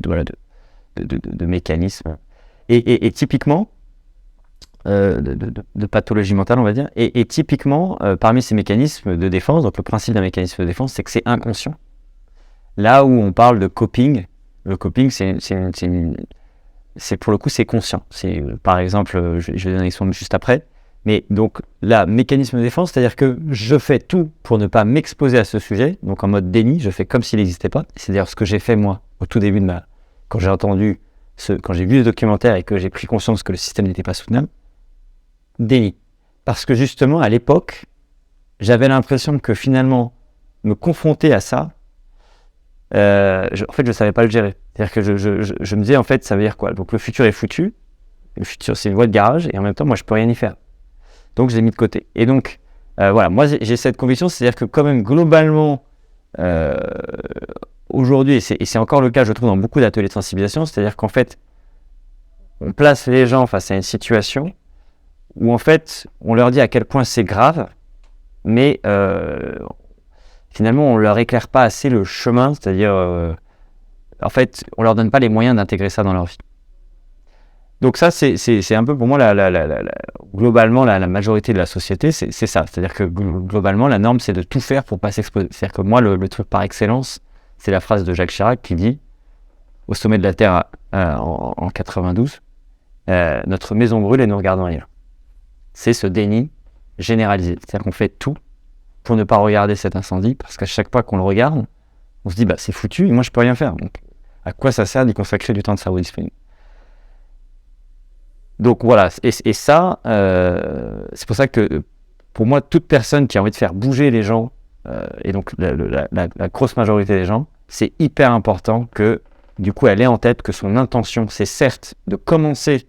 S5: de mécanismes. Et typiquement, de pathologie mentale, on va dire. Et typiquement, parmi ces mécanismes de défense, donc le principe d'un mécanisme de défense, c'est que c'est inconscient. Là où on parle de coping, le coping, c'est pour le coup, c'est conscient. C'est, par exemple, je vais donner un exemple juste après. Mais donc, là, mécanisme de défense, c'est-à-dire que je fais tout pour ne pas m'exposer à ce sujet. Donc, en mode déni, je fais comme s'il n'existait pas. C'est-à-dire ce que j'ai fait, moi, au tout début quand j'ai vu le documentaire et que j'ai pris conscience que le système n'était pas soutenable. Déni. Parce que justement, à l'époque, j'avais l'impression que finalement, me confronter à ça, en fait, je ne savais pas le gérer. C'est-à-dire que je me disais, en fait, ça veut dire quoi ? Donc, le futur est foutu. Le futur, c'est une voie de garage. Et en même temps, moi, je ne peux rien y faire. Donc, je l'ai mis de côté. Et donc, voilà, moi, j'ai cette conviction. C'est-à-dire que quand même, globalement, aujourd'hui, et c'est encore le cas, je trouve, dans beaucoup d'ateliers de sensibilisation, c'est-à-dire qu'en fait, on place les gens face à une situation où, en fait, on leur dit à quel point c'est grave, mais finalement, on ne leur éclaire pas assez le chemin, c'est-à-dire, en fait, on ne leur donne pas les moyens d'intégrer ça dans leur vie. Donc ça, c'est un peu pour moi, globalement, la majorité de la société, c'est ça. C'est-à-dire que globalement, la norme, c'est de tout faire pour ne pas s'exposer. C'est-à-dire que moi, le truc par excellence, c'est la phrase de Jacques Chirac qui dit, au sommet de la Terre en 92, notre maison brûle et nous regardons ailleurs. C'est ce déni généralisé. C'est-à-dire qu'on fait tout pour ne pas regarder cet incendie, parce qu'à chaque fois qu'on le regarde, on se dit, bah, c'est foutu et moi, je peux rien faire. Donc, à quoi ça sert d'y consacrer du temps de cerveau disponible ? Donc voilà, et ça, c'est pour ça que pour moi, toute personne qui a envie de faire bouger les gens, et donc la grosse majorité des gens, c'est hyper important que du coup elle ait en tête que son intention, c'est certes de commencer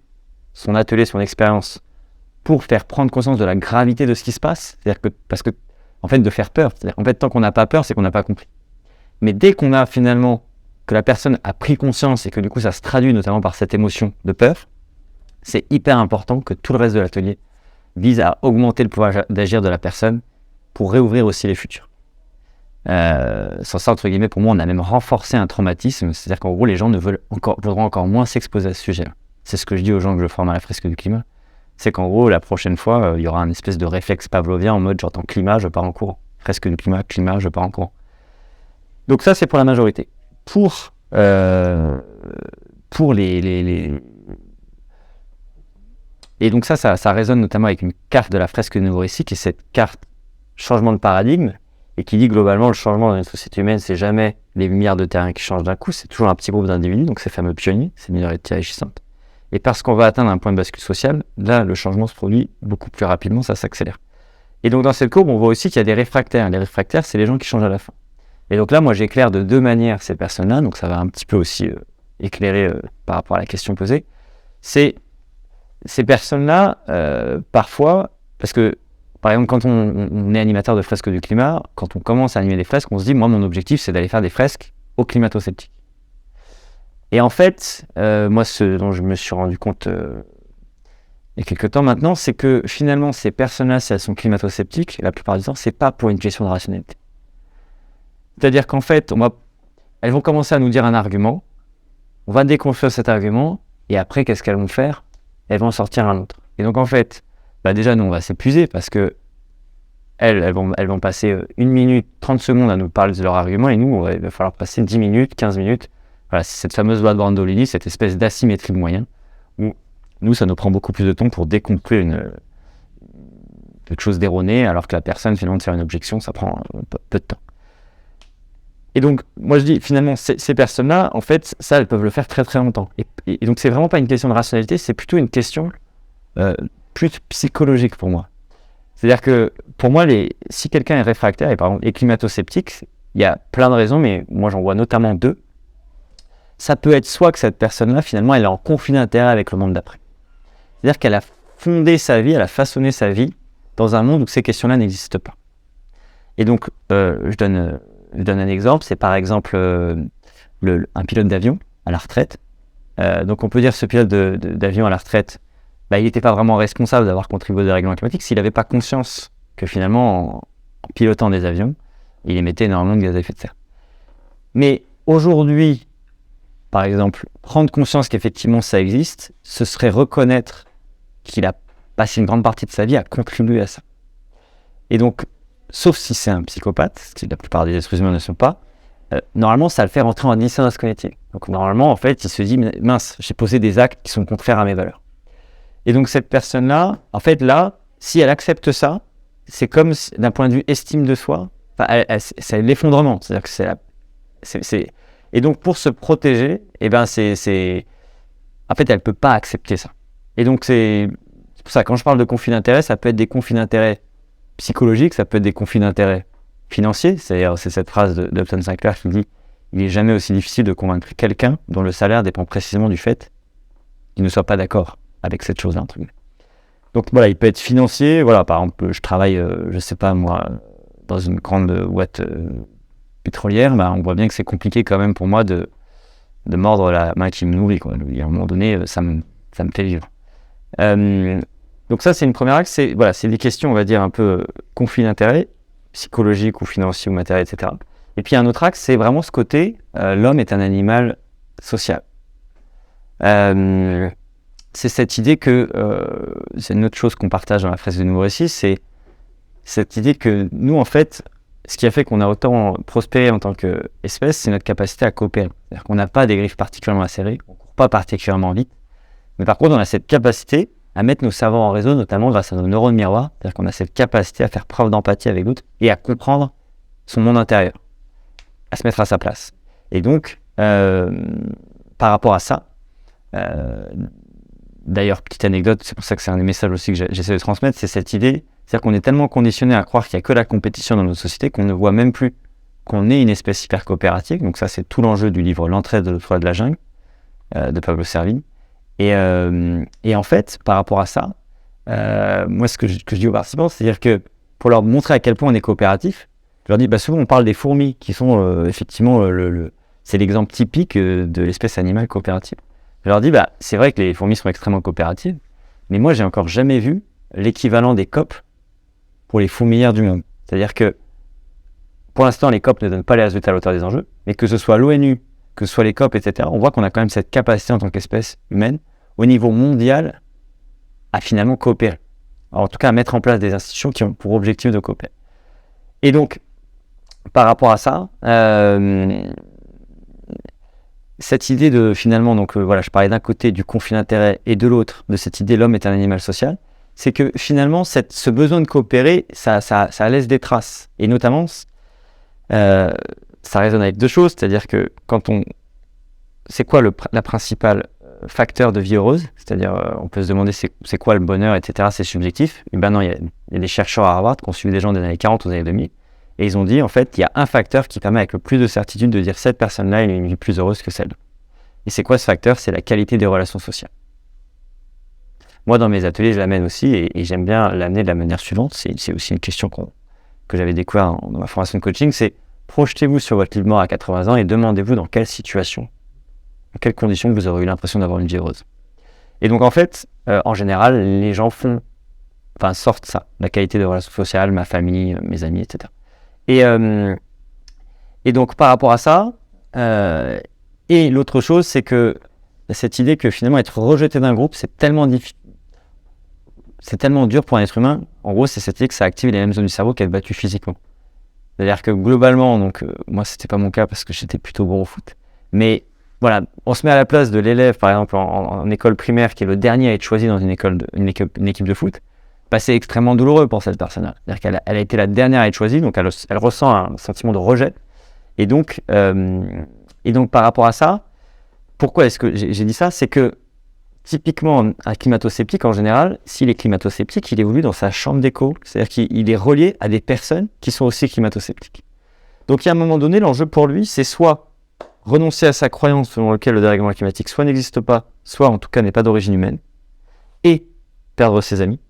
S5: son atelier, son expérience, pour faire prendre conscience de la gravité de ce qui se passe, c'est-à-dire que, parce que, en fait, de faire peur, c'est-à-dire, en fait, tant qu'on n'a pas peur, c'est qu'on n'a pas compris. Mais dès qu'on a finalement, que la personne a pris conscience et que du coup ça se traduit notamment par cette émotion de peur, c'est hyper important que tout le reste de l'atelier vise à augmenter le pouvoir d'agir de la personne pour réouvrir aussi les futurs. Sans ça, entre guillemets, pour moi, on a même renforcé un traumatisme, c'est-à-dire qu'en gros, les gens voudront encore moins s'exposer à ce sujet-là. C'est ce que je dis aux gens que je forme à la fresque du climat. C'est qu'en gros, la prochaine fois, il y aura un espèce de réflexe pavlovien en mode j'entends climat, je pars en courant. Fresque du climat, je pars en courant. Donc ça, c'est pour la majorité. Pour les... Et donc ça résonne notamment avec une carte de la fresque de nouveau récit, qui est cette carte changement de paradigme, et qui dit globalement le changement dans une société humaine, c'est jamais les milliards de terrains qui changent d'un coup, c'est toujours un petit groupe d'individus, donc ces fameux pionniers, ces minorités agissantes. Et parce qu'on va atteindre un point de bascule social, là, le changement se produit beaucoup plus rapidement, ça s'accélère. Et donc dans cette courbe, on voit aussi qu'il y a des réfractaires. Les réfractaires, c'est les gens qui changent à la fin. Et donc là, moi, j'éclaire de deux manières ces personnes-là, donc ça va un petit peu aussi éclairer par rapport à la question posée. C'est ces personnes-là, parfois, parce que, par exemple, quand on est animateur de fresques du climat, quand on commence à animer des fresques, on se dit, moi, mon objectif, c'est d'aller faire des fresques aux climato-sceptiques. Et en fait, moi, ce dont je me suis rendu compte il y a quelques temps maintenant, c'est que finalement, ces personnes-là, si elles sont climato-sceptiques, la plupart du temps, c'est pas pour une question de rationalité. C'est-à-dire qu'en fait, elles vont commencer à nous dire un argument, on va déconstruire cet argument, et après, qu'est-ce qu'elles vont faire ? Elles vont en sortir un autre. Et donc, en fait, déjà, nous, on va s'épuiser parce que elles vont passer 1 minute, 30 secondes à nous parler de leur argument, et nous, il va falloir passer 10 minutes, 15 minutes. Voilà, c'est cette fameuse loi de Brandolini, cette espèce d'asymétrie de moyens, où nous, ça nous prend beaucoup plus de temps pour déconclure quelque chose d'erroné, alors que la personne, finalement, de faire une objection, ça prend peu de temps. Et donc, moi, je dis, finalement, ces personnes-là, en fait, ça, elles peuvent le faire très, très longtemps. Et donc, c'est vraiment pas une question de rationalité, c'est plutôt une question plus psychologique pour moi. C'est-à-dire que, pour moi, si quelqu'un est réfractaire, et par exemple, est climato-sceptique, il y a plein de raisons, mais moi, j'en vois notamment 2. Ça peut être soit que cette personne-là, finalement, elle est en conflit d'intérêt avec le monde d'après. C'est-à-dire qu'elle a fondé sa vie, elle a façonné sa vie dans un monde où ces questions-là n'existent pas. Et donc, je donne un exemple, c'est par exemple un pilote d'avion à la retraite. Donc on peut dire que ce pilote d'avion à la retraite, il n'était pas vraiment responsable d'avoir contribué au dérèglement climatique s'il n'avait pas conscience que finalement, en pilotant des avions, il émettait énormément de gaz à effet de serre. Mais aujourd'hui, par exemple, prendre conscience qu'effectivement ça existe, ce serait reconnaître qu'il a passé une grande partie de sa vie à contribuer à ça. Et donc, sauf si c'est un psychopathe, ce que la plupart des êtres humains ne sont pas, normalement, ça le fait rentrer en dissonance cognitive. Donc, normalement, en fait, il se dit, mince, j'ai posé des actes qui sont contraires à mes valeurs. Et donc, cette personne-là, en fait, là, si elle accepte ça, c'est comme, d'un point de vue estime de soi, c'est l'effondrement. C'est-à-dire que Et donc, pour se protéger, en fait, elle ne peut pas accepter ça. Et donc, c'est pour ça, quand je parle de conflit d'intérêts, ça peut être des conflits d'intérêts psychologiques, ça peut être des conflits d'intérêts financiers. C'est cette phrase d'Upton Sinclair qui dit « Il n'est jamais aussi difficile de convaincre quelqu'un dont le salaire dépend précisément du fait qu'il ne soit pas d'accord avec cette chose-là. » Donc voilà, il peut être financier. Voilà, par exemple, je travaille, je sais pas moi, dans une grande boîte pétrolière. On voit bien que c'est compliqué quand même pour moi de mordre la main qui me nourrit, quoi. À un moment donné, ça me fait vivre. Donc ça, c'est une première axe. C'est des questions, on va dire, un peu conflit d'intérêts, psychologique ou financier ou matériel, etc. Et puis un autre axe, c'est vraiment ce côté, l'homme est un animal social. C'est cette idée que, c'est une autre chose qu'on partage dans la fresque de Nouveau Récit, c'est cette idée que nous, en fait, ce qui a fait qu'on a autant prospéré en tant qu'espèce, c'est notre capacité à coopérer. C'est-à-dire qu'on n'a pas des griffes particulièrement acérées, on ne court pas particulièrement vite, mais par contre, on a cette capacité à mettre nos cerveaux en réseau, notamment grâce à nos neurones miroirs. C'est-à-dire qu'on a cette capacité à faire preuve d'empathie avec l'autre et à comprendre son monde intérieur, à se mettre à sa place. Et donc, par rapport à ça, d'ailleurs, petite anecdote, c'est pour ça que c'est un des messages aussi que j'essaie de transmettre, c'est cette idée, c'est-à-dire qu'on est tellement conditionné à croire qu'il n'y a que la compétition dans notre société qu'on ne voit même plus qu'on est une espèce hyper coopérative. Donc ça, c'est tout l'enjeu du livre L'entraide de l'autre de la jungle, de Pablo Servigne. Et en fait, par rapport à ça, moi, ce que je dis aux participants, c'est-à-dire que pour leur montrer à quel point on est coopératif, je leur dis, souvent on parle des fourmis, qui sont effectivement, c'est l'exemple typique de l'espèce animale coopérative. Je leur dis, c'est vrai que les fourmis sont extrêmement coopératives, mais moi, j'ai encore jamais vu l'équivalent des COP pour les fourmilières du monde. C'est-à-dire que, pour l'instant, les COP ne donnent pas les résultats à la hauteur des enjeux, mais que ce soit l'ONU, que ce soit les COP, etc., on voit qu'on a quand même cette capacité en tant qu'espèce humaine, au niveau mondial à finalement coopérer. Alors, en tout cas, à mettre en place des institutions qui ont pour objectif de coopérer. Et donc, par rapport à ça, cette idée de finalement, donc voilà, je parlais d'un côté du conflit d'intérêts et de l'autre de cette idée l'homme est un animal social, c'est que finalement ce besoin de coopérer, ça laisse des traces. Et notamment, ça résonne avec deux choses, c'est-à-dire que c'est quoi la principale facteur de vie heureuse, c'est-à-dire on peut se demander c'est quoi le bonheur, etc. C'est subjectif. Et ben non, il y a des chercheurs à Harvard qui ont suivi des gens des années 40 aux années 2000. Et ils ont dit, en fait, il y a un facteur qui permet avec le plus de certitude de dire cette personne-là, elle a une vie plus heureuse que celle. Et c'est quoi ce facteur? C'est la qualité des relations sociales. Moi, dans mes ateliers, je l'amène aussi, et j'aime bien l'amener de la manière suivante. C'est aussi une question que j'avais découvert dans ma formation de coaching, c'est projetez-vous sur votre lit de mort à 80 ans et demandez-vous dans quelle situation, dans quelles conditions vous aurez eu l'impression d'avoir une vie heureuse. Et donc, en fait, en général, les gens sortent ça, la qualité des relations sociales, ma famille, mes amis, etc. Et donc, par rapport à ça, et l'autre chose, c'est que cette idée que finalement être rejeté d'un groupe, c'est tellement dur pour un être humain. En gros, c'est cette idée que ça active les mêmes zones du cerveau qu'être battu physiquement. C'est-à-dire que globalement, donc moi, c'était pas mon cas parce que j'étais plutôt bon au foot. Mais voilà, on se met à la place de l'élève, par exemple, en école primaire, qui est le dernier à être choisi dans une équipe de foot. C'est extrêmement douloureux pour cette personne-là. C'est-à-dire qu'elle a été la dernière à être choisie, donc elle ressent un sentiment de rejet. Et donc, par rapport à ça, pourquoi est-ce que j'ai dit ça? C'est que, typiquement, un climato-sceptique, en général, s'il est climato-sceptique, il évolue dans sa chambre d'écho. C'est-à-dire qu'il est relié à des personnes qui sont aussi climato-sceptiques. Donc, il y a un moment donné, l'enjeu pour lui, c'est soit renoncer à sa croyance selon laquelle le dérèglement climatique soit n'existe pas, soit en tout cas n'est pas d'origine humaine, et perdre ses amis,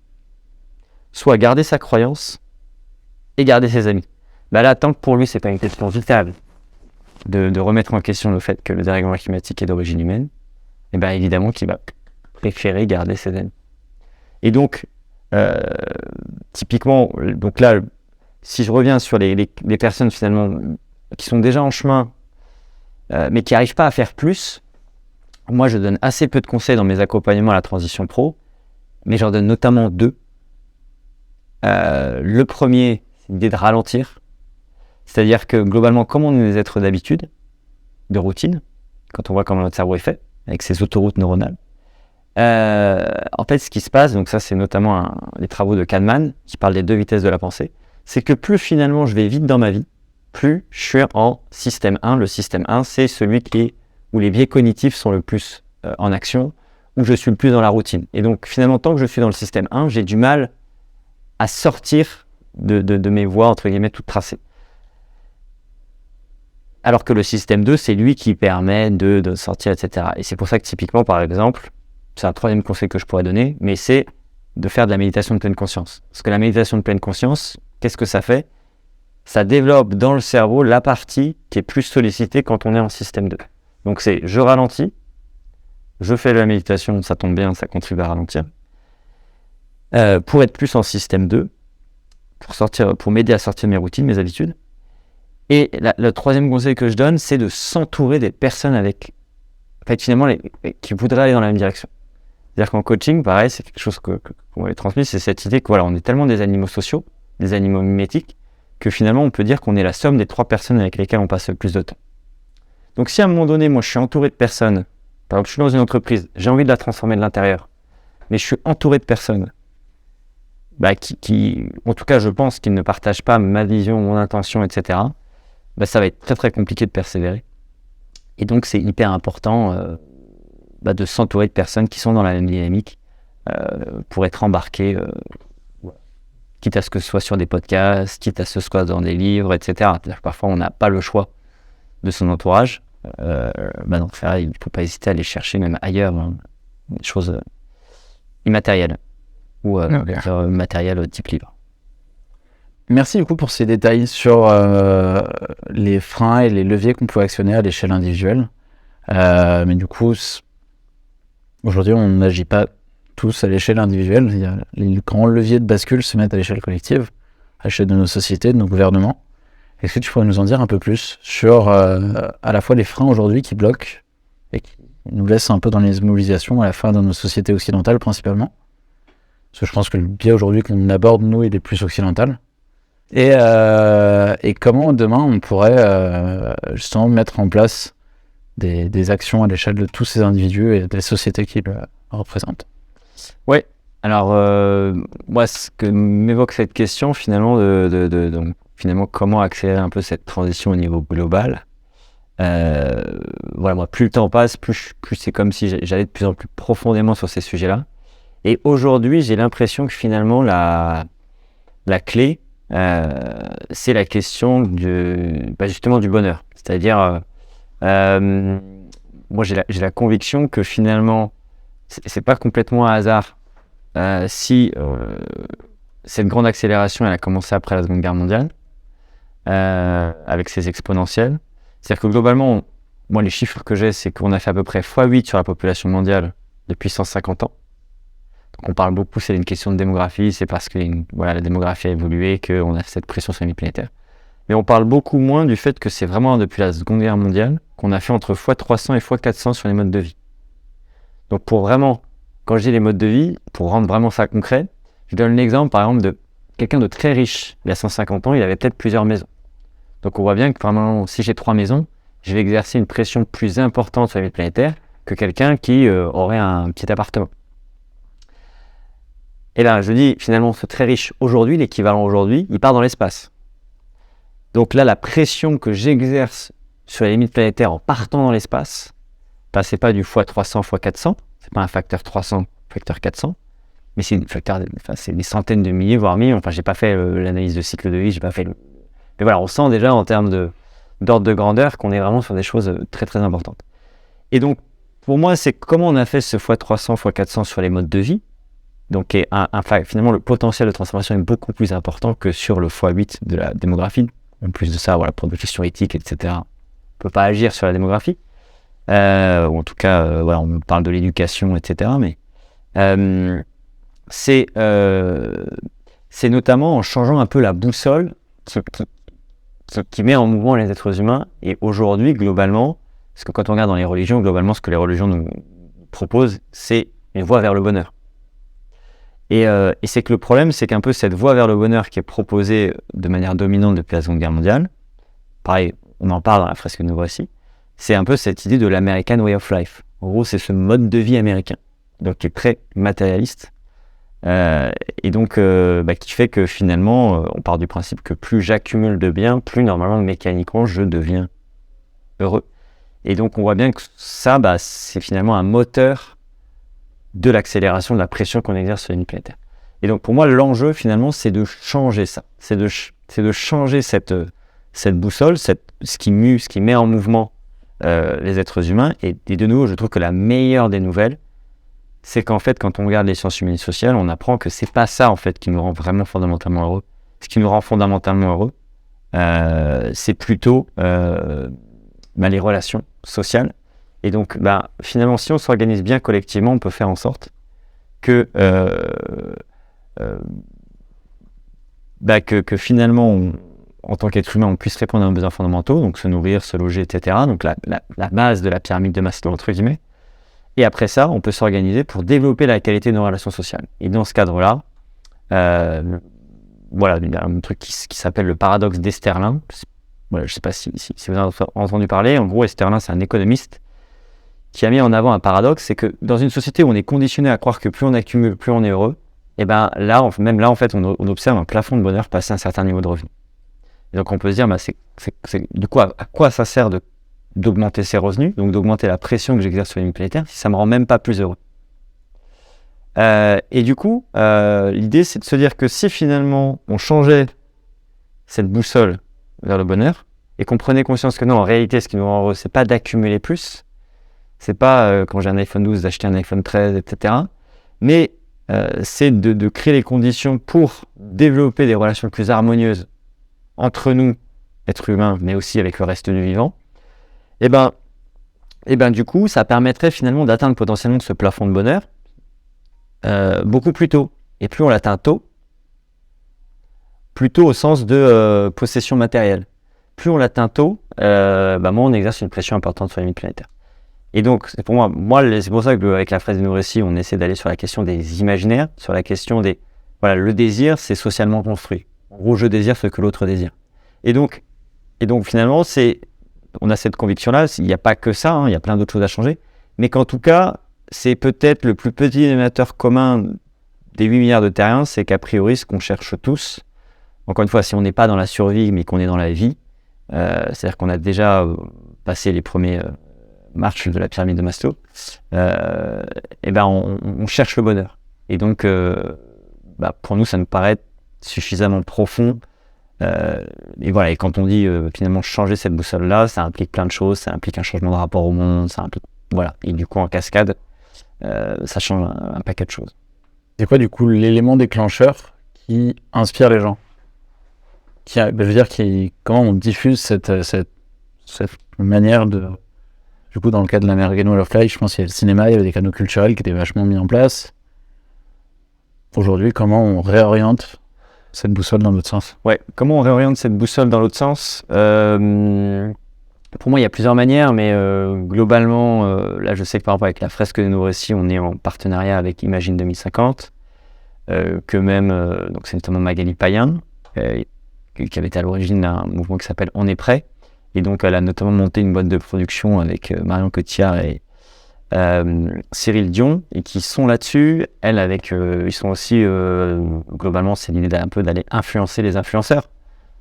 S5: soit garder sa croyance et garder ses amis. Là, tant que pour lui, c'est pas une question vitale de remettre en question le fait que le dérèglement climatique est d'origine humaine, et bien évidemment qu'il va préférer garder ses amis. Et donc, typiquement, donc là, si je reviens sur les personnes finalement qui sont déjà en chemin, mais qui n'arrivent pas à faire plus, moi je donne assez peu de conseils dans mes accompagnements à la transition pro, mais j'en donne notamment deux. Le premier, c'est l'idée de ralentir. C'est-à-dire que globalement, comme on est des êtres d'habitude, de routine, quand on voit comment notre cerveau est fait, avec ses autoroutes neuronales, en fait, ce qui se passe, donc ça c'est notamment les travaux de Kahneman, qui parlent des deux vitesses de la pensée, c'est que plus finalement je vais vite dans ma vie, plus je suis en système 1. Le système 1, c'est celui où les biais cognitifs sont le plus en action, où je suis le plus dans la routine. Et donc finalement, tant que je suis dans le système 1, j'ai du mal à sortir de mes voies, entre guillemets, toutes tracées. Alors que le système 2, c'est lui qui permet de sortir, etc. Et c'est pour ça que typiquement, par exemple, c'est un troisième conseil que je pourrais donner, mais c'est de faire de la méditation de pleine conscience. Parce que la méditation de pleine conscience, qu'est-ce que ça fait? Ça développe dans le cerveau la partie qui est plus sollicitée quand on est en système 2. Donc c'est je ralentis, je fais de la méditation, ça tombe bien, ça contribue à ralentir. Pour être plus en système 2, pour m'aider à sortir de mes routines, mes habitudes. Et le troisième conseil que je donne, c'est de s'entourer des personnes finalement, qui voudraient aller dans la même direction. C'est-à-dire qu'en coaching, pareil, c'est quelque chose qu'on m'avait transmis, c'est cette idée que voilà, on est tellement des animaux sociaux, des animaux mimétiques, que finalement, on peut dire qu'on est la somme des 3 personnes avec lesquelles on passe le plus de temps. Donc si à un moment donné, moi, je suis entouré de personnes, par exemple, je suis dans une entreprise, j'ai envie de la transformer de l'intérieur, mais je suis entouré de personnes qui, en tout cas, je pense qu'ils ne partagent pas ma vision, mon intention, etc., ça va être très, très compliqué de persévérer. Et donc, c'est hyper important de s'entourer de personnes qui sont dans la même dynamique pour être embarqué, quitte à ce que ce soit sur des podcasts, quitte à ce que ce soit dans des livres, etc. Parfois, on n'a pas le choix de son entourage. Dans ce cas-là, il ne faut pas hésiter à aller chercher même ailleurs des choses immatérielles ou matérielles type livre.
S4: Merci du coup pour ces détails sur les freins et les leviers qu'on peut actionner à l'échelle individuelle. Mais du coup, aujourd'hui, on n'agit pas tous à l'échelle individuelle. Il y a les grands leviers de bascule se mettent à l'échelle collective, à l'échelle de nos sociétés, de nos gouvernements. Est-ce que tu pourrais nous en dire un peu plus sur à la fois les freins aujourd'hui qui bloquent et nous laisse un peu dans les immobilisations à la fin dans nos sociétés occidentales principalement. Parce que je pense que le biais aujourd'hui qu'on aborde, nous, il est plus occidental. Et comment demain on pourrait justement mettre en place des actions à l'échelle de tous ces individus et des sociétés qui le représentent.
S5: Ouais. Alors, moi, ce que m'évoque cette question, finalement, donc, finalement, comment accélérer un peu cette transition au niveau global. Voilà, moi, plus le temps passe, plus c'est comme si j'allais de plus en plus profondément sur ces sujets-là. Et aujourd'hui, j'ai l'impression que finalement, la clé, c'est la question justement du bonheur. C'est-à-dire, moi, j'ai la conviction que finalement, c'est pas complètement un hasard si cette grande accélération, elle a commencé après la Seconde Guerre mondiale, avec ses exponentielles. C'est-à-dire que globalement, moi, les chiffres que j'ai, c'est qu'on a fait à peu près x8 sur la population mondiale depuis 150 ans. Donc on parle beaucoup, c'est une question de démographie, c'est parce que la démographie a évolué qu'on a cette pression sur les planétaires. Mais on parle beaucoup moins du fait que c'est vraiment depuis la Seconde Guerre mondiale qu'on a fait entre x300 et x400 sur les modes de vie. Donc pour vraiment, quand je dis les modes de vie, pour rendre vraiment ça concret, je donne l'exemple par exemple de quelqu'un de très riche. Il y a 150 ans, il avait peut-être plusieurs maisons. Donc on voit bien que vraiment, si j'ai 3 maisons, je vais exercer une pression plus importante sur les planétaires que quelqu'un qui aurait un petit appartement. Et là, je dis finalement, ce très riche aujourd'hui, l'équivalent aujourd'hui, il part dans l'espace. Donc là, la pression que j'exerce sur les limites planétaires en partant dans l'espace, c'est pas du x300, x400, c'est pas un facteur 300, facteur 400, mais c'est des centaines de milliers, voire millions. Enfin, j'ai pas fait l'analyse de cycle de vie, j'ai pas fait mais voilà, on sent déjà en termes d'ordre de grandeur qu'on est vraiment sur des choses très très importantes. Et donc, pour moi, c'est comment on a fait ce x300, x400 sur les modes de vie. Donc, finalement, le potentiel de transformation est beaucoup plus important que sur le x8 de la démographie. En plus de ça, voilà, pour des questions éthiques, etc., on ne peut pas agir sur la démographie. Ou en tout cas, voilà, on parle de l'éducation, etc. Mais c'est notamment en changeant un peu la boussole qui met en mouvement les êtres humains. Et aujourd'hui, globalement, parce que quand on regarde dans les religions, globalement, ce que les religions nous proposent, c'est une voie vers le bonheur. Et c'est que le problème, c'est qu'un peu cette voie vers le bonheur qui est proposée de manière dominante depuis la Seconde Guerre mondiale, pareil, on en parle dans la fresque que nous voici, c'est un peu cette idée de l'American Way of Life. En gros, c'est ce mode de vie américain, donc qui est très matérialiste, et donc qui fait que finalement, on part du principe que plus j'accumule de biens, plus normalement, mécaniquement, je deviens heureux. Et donc, on voit bien que ça, c'est finalement un moteur de l'accélération de la pression qu'on exerce sur les limites planétaires. Et donc pour moi, l'enjeu finalement, c'est de changer ça. C'est de changer cette boussole, ce qui met en mouvement les êtres humains. Et de nouveau, je trouve que la meilleure des nouvelles, c'est qu'en fait, quand on regarde les sciences humaines et sociales, on apprend que c'est pas ça en fait qui nous rend vraiment fondamentalement heureux. Ce qui nous rend fondamentalement heureux, c'est plutôt les relations sociales. Et donc, finalement, si on s'organise bien collectivement, on peut faire en sorte que finalement, en tant qu'être humain, on puisse répondre à nos besoins fondamentaux, donc se nourrir, se loger, etc. Donc la base de la pyramide de Maslow, entre guillemets. Et après ça, on peut s'organiser pour développer la qualité de nos relations sociales. Et dans ce cadre-là, voilà, il y a un truc qui s'appelle le paradoxe d'Esterlin. Voilà, je ne sais pas si vous en avez entendu parler. En gros, Esterlin, c'est un économiste qui a mis en avant un paradoxe, c'est que dans une société où on est conditionné à croire que plus on accumule, plus on est heureux, et là, en fait, on observe un plafond de bonheur passer un certain niveau de revenu. Et donc on peut se dire, du coup, à quoi ça sert d'augmenter ses revenus, donc d'augmenter la pression que j'exerce sur les limites planétaires, si ça me rend même pas plus heureux. Et du coup, l'idée, c'est de se dire que si finalement on changeait cette boussole vers le bonheur, et qu'on prenait conscience que non, en réalité, ce qui nous rend heureux, c'est pas d'accumuler plus, c'est pas quand j'ai un iPhone 12 d'acheter un iPhone 13, etc. Mais c'est de créer les conditions pour développer des relations plus harmonieuses entre nous, êtres humains, mais aussi avec le reste du vivant. Et du coup, ça permettrait finalement d'atteindre potentiellement ce plafond de bonheur beaucoup plus tôt. Et plus on l'atteint tôt, plutôt au sens de possession matérielle. Plus on l'atteint tôt, moins on exerce une pression importante sur les limites planétaires. Et donc, c'est pour moi, c'est pour ça qu'avec la fresque de Nourrici, on essaie d'aller sur la question des imaginaires, sur la question des... Voilà, le désir, c'est socialement construit. En gros, je désire ce que l'autre désire. Et donc finalement, on a cette conviction-là, il n'y a pas que ça, hein, il y a plein d'autres choses à changer, mais qu'en tout cas, c'est peut-être le plus petit dénominateur commun des 8 milliards de terriens, c'est qu'a priori, ce qu'on cherche tous, encore une fois, si on n'est pas dans la survie, mais qu'on est dans la vie, c'est-à-dire qu'on a déjà passé les premiers marches de la pyramide de Maslow, et ben on cherche le bonheur. Et donc, pour nous, ça nous paraît suffisamment profond. Et voilà, et quand on dit finalement changer cette boussole-là, ça implique plein de choses, ça implique un changement de rapport au monde, ça implique, voilà, et du coup en cascade, ça change un paquet de choses.
S4: C'est quoi du coup l'élément déclencheur qui inspire les gens? Comment on diffuse cette manière de... Du coup, dans le cas de l'American Way of Life, je pense qu'il y a le cinéma, il y avait des canaux culturels qui étaient vachement mis en place. Aujourd'hui, comment on réoriente cette boussole dans l'autre sens?
S5: Ouais, comment on réoriente cette boussole dans l'autre sens? Pour moi, il y a plusieurs manières, mais globalement, là, je sais que par rapport avec la fresque de Nourrici, on est en partenariat avec Imagine 2050, que même, donc c'est notamment Magali Payen, qui avait été à l'origine d'un mouvement qui s'appelle On est prêt, et donc elle a notamment monté une boîte de production avec Marion Cotillard et Cyril Dion, et qui sont là-dessus. Elle, ils sont aussi, globalement, c'est l'idée un peu d'aller influencer les influenceurs,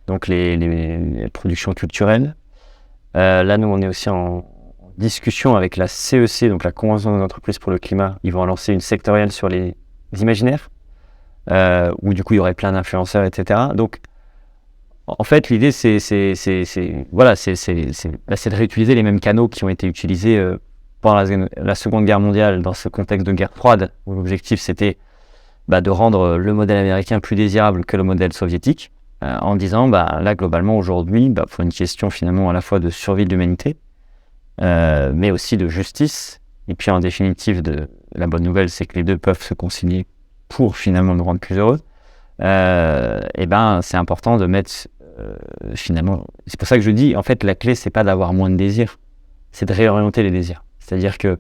S5: donc les productions culturelles. Là, nous, on est aussi en discussion avec la CEC, donc la Convention des entreprises pour le climat. Ils vont lancer une sectorielle sur les imaginaires, où du coup, il y aurait plein d'influenceurs, etc. Donc, en fait, l'idée, c'est de réutiliser les mêmes canaux qui ont été utilisés pendant la Seconde Guerre mondiale, dans ce contexte de guerre froide, où l'objectif, c'était de rendre le modèle américain plus désirable que le modèle soviétique, en disant, là, globalement, aujourd'hui, pour une question, finalement, à la fois de survie de l'humanité, mais aussi de justice, et puis, en définitive, la bonne nouvelle, c'est que les deux peuvent se concilier pour, finalement, nous rendre plus heureux. C'est important de mettre, finalement... C'est pour ça que je dis, en fait, la clé, c'est pas d'avoir moins de désirs, c'est de réorienter les désirs. C'est-à-dire que,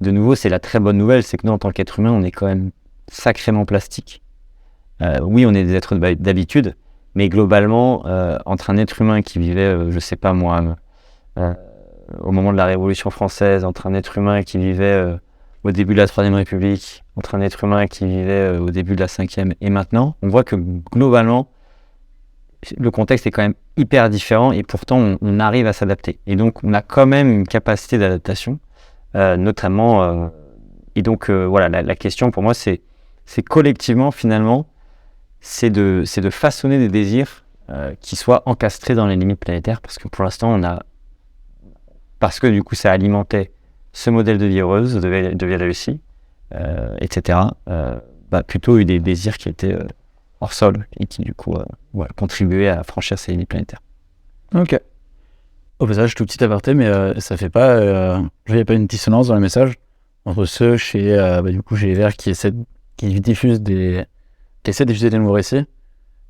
S5: de nouveau, c'est la très bonne nouvelle, c'est que nous, en tant qu'être humain, on est quand même sacrément plastique. Oui, on est des êtres d'habitude, mais globalement, entre un être humain qui vivait, je sais pas moi, au moment de la Révolution française, entre un être humain qui vivait au début de la Troisième République, entre un être humain qui vivait au début de la Cinquième et maintenant, on voit que globalement, le contexte est quand même hyper différent et pourtant on arrive à s'adapter. Et donc on a quand même une capacité d'adaptation, notamment. Et donc voilà, la question pour moi c'est collectivement finalement, c'est de façonner des désirs qui soient encastrés dans les limites planétaires, parce que pour l'instant parce que du coup ça alimentait ce modèle de vie heureuse, de vie réussie, etc. Plutôt eu des désirs qui étaient hors sol et qui du coup contribuaient à franchir ces limites planétaires.
S4: Ok. Au passage, tout petit aparté, mais ça fait pas... il n'y a pas une dissonance dans le message entre ceux chez les Verts qui essaient de diffuser des nouveaux récits,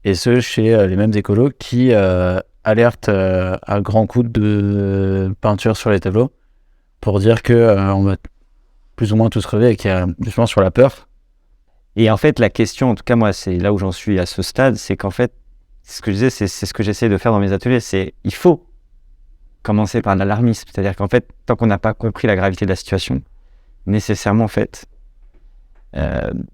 S4: et ceux chez les mêmes écolos qui alertent à grands coups de peinture sur les tableaux pour dire que on va plus ou moins tous crever, et qu'il y a justement sur la peur.
S5: Et en fait, la question, en tout cas moi, c'est là où j'en suis à ce stade, c'est qu'en fait, ce que je disais, c'est ce que j'essaie de faire dans mes ateliers, c'est il faut commencer par l'alarmisme. C'est-à-dire qu'en fait, tant qu'on n'a pas compris la gravité de la situation, nécessairement, en fait, il